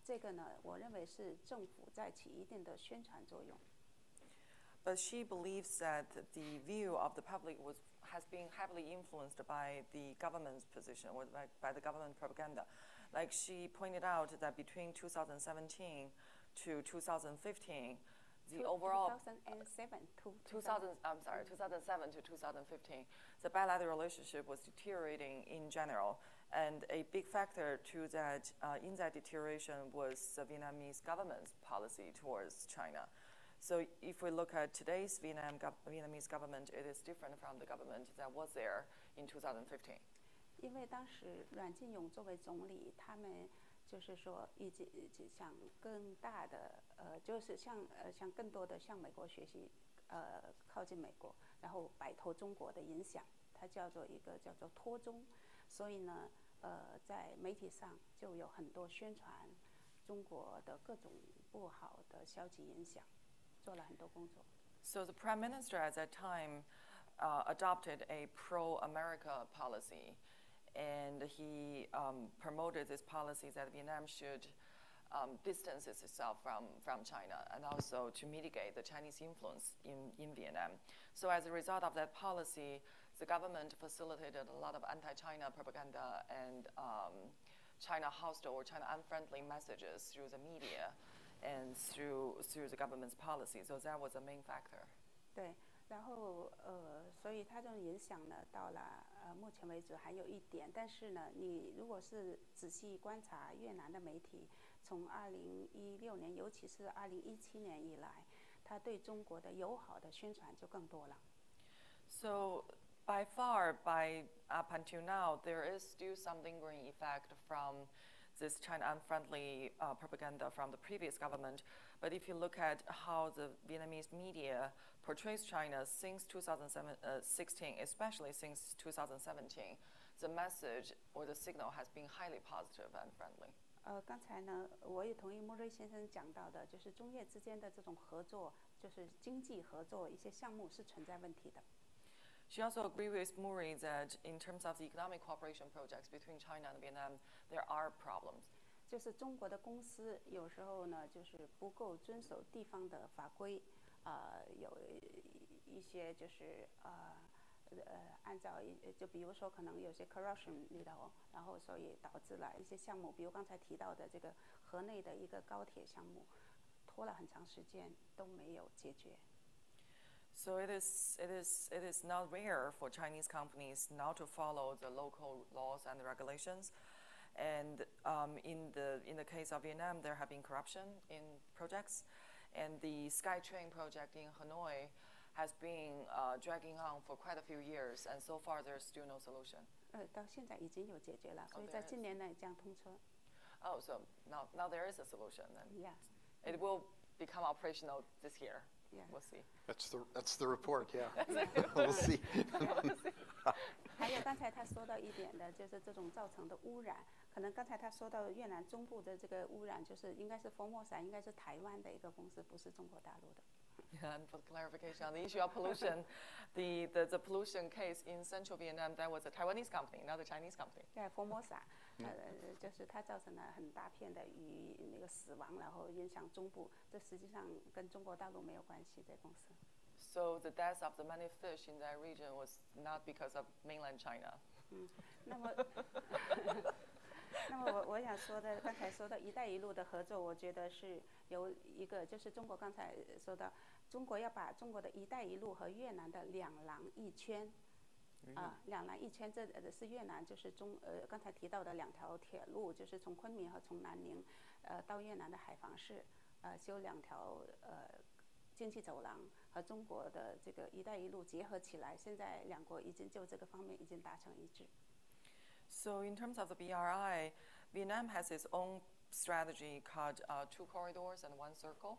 这个呢，我认为是政府在起一定的宣传作用。But she believes that the view of the public has been heavily influenced by the government's position or by the government propaganda. Like she pointed out that between 2017 to 2015, the overall 2007 to 2007 to 2015, the bilateral relationship was deteriorating in general, and a big factor to that in that deterioration was the Vietnamese government's policy towards China. So if we look at today's Vietnamese government, it is different from the government that was there in 2015. 因为当时阮进勇作为总理，他们就是说一直想更大的就是向更多的向美国学习，靠近美国，然后摆脱中国的影响，它叫做一个叫做脱中。所以呢，在媒体上就有很多宣传中国的各种不好的消极影响。 So the prime minister at that time adopted a pro-America policy, and he promoted this policy that Vietnam should distances itself from China, and also to mitigate the Chinese influence in Vietnam. So as a result of that policy, the government facilitated a lot of anti-China propaganda and China hostile or China unfriendly messages through the media and through the government's policy. So that was a main factor. 对，然后所以它这种影响呢，到了目前为止还有一点，但是呢，你如果是仔细观察越南的媒体，从2016年，尤其是2017年以来，它对中国的友好的宣传就更多了。So by far, up until now, there is still some lingering effect from this China unfriendly propaganda from the previous government. But if you look at how the Vietnamese media portrays China since 2016, especially since 2017, the message or the signal has been highly positive and friendly. 刚才呢，我也同意莫瑞先生讲到的，就是中越之间的这种合作，就是经济合作一些项目是存在问题的。She also agreed with Murray that in terms of the economic cooperation projects between China and Vietnam, there are problems. 就是中国的公司有时候呢，就是不够遵守地方的法规，有一些就是按照就比如说可能有些 corruption 里头，然后所以导致了一些项目，比如刚才提到的这个河内的一个高铁项目，拖了很长时间都没有解决。So it is not rare for Chinese companies not to follow the local laws and regulations. And in the case of Vietnam, there have been corruption in projects, and the SkyTrain project in Hanoi has been dragging on for quite a few years, and so far there's still no solution. 到现在已经有解决了，所以在今年内将通车。Oh, so now there is a solution, and Yes. It will become operational this year. Yeah. We'll see. That's the report. Yeah. We'll see. 还有刚才他说到一点的，就是这种造成的污染，可能刚才他说到越南中部的这个污染，就是应该是Formosa，应该是台湾的一个公司，不是中国大陆的。And for clarification on the issue of pollution, the pollution case in central Vietnam, that was a Taiwanese company, not a Chinese company. 对，Formosa，就是它造成了很大片的鱼那个死亡，然后影响中部，这实际上跟中国大陆没有关系，这公司。So the death of the many fish in that region was not because of mainland China. 那么我想说的，刚才说到“一带一路”的合作，我觉得是有一个，就是中国刚才说到，中国要把中国的一带一路和越南的两廊一圈，两廊一圈，这是越南就是刚才提到的两条铁路，就是从昆明和从南宁到越南的海防市，修两条经济走廊和中国的这个“一带一路”结合起来，现在两国已经就这个方面已经达成一致。So in terms of the BRI, Vietnam has its own strategy called 2 corridors and 1 circle.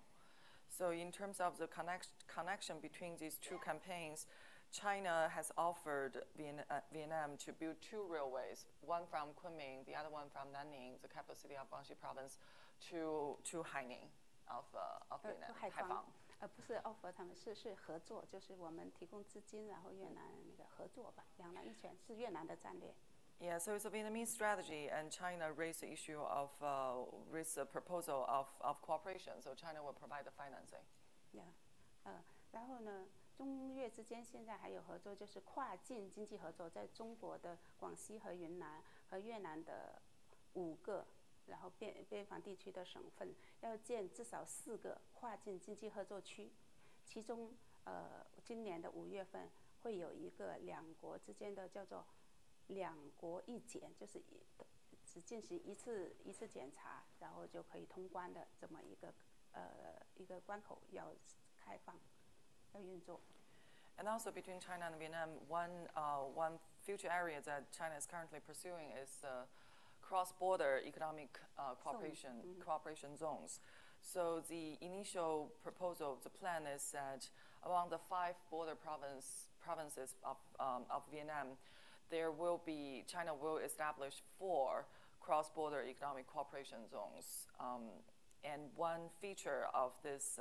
So in terms of the connection between these two campaigns, China has offered Vietnam to build 2 railways, one from Kunming, the other one from Nanning, the capital city of Guangxi province, to Haining of Vietnam, 海防。不是 offer 他们是合作，就是我们提供资金，然后越南那个合作吧，两廊一圈是越南的战略。Yeah, so it's a Vietnamese strategy, and China raised the issue of raised a proposal of cooperation. So China will provide the financing. Yeah, 然后呢，中越之间现在还有合作，就是跨境经济合作，在中国的广西和云南和越南的5个。然后边防地区的省份要建至少4个跨境经济合作区，其中今年的5月份会有一个两国之间的叫做两国一检，就是只进行一次检查，然后就可以通关的这么一个关口要开放，要运作。And also between China and Vietnam, one future area that China is currently pursuing is cross-border economic cooperation zones. So the initial proposal, the plan is that among the 5 border provinces of Vietnam, China will establish 4 cross-border economic cooperation zones. And one feature of this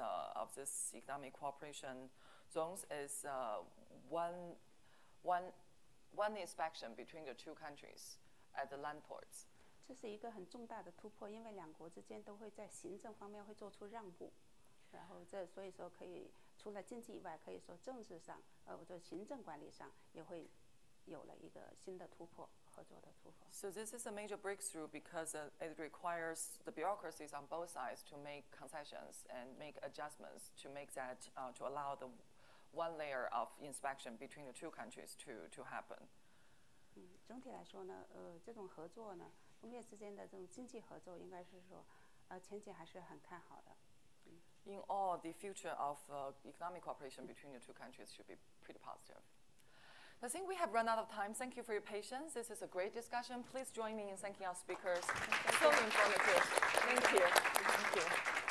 economic cooperation zones is one inspection between the 2 countries at the land ports. 这是一个很重大的突破，因为两国之间都会在行政方面会做出让步，然后所以说可以除了经济以外，可以说政治上，这行政管理上也会有了一个新的突破，合作的突破。So this is a major breakthrough because it requires the bureaucracies on both sides to make concessions and make adjustments to make that to allow the one layer of inspection between the two countries to happen. 总体来说呢，这种合作呢，中越之间的这种经济合作，应该是说，前景还是很看好的。In all, the future of economic cooperation between the two countries should be pretty positive. I think we have run out of time. Thank you for your patience. This is a great discussion. Please join me in thanking our speakers. So informative. Thank you. Thank you.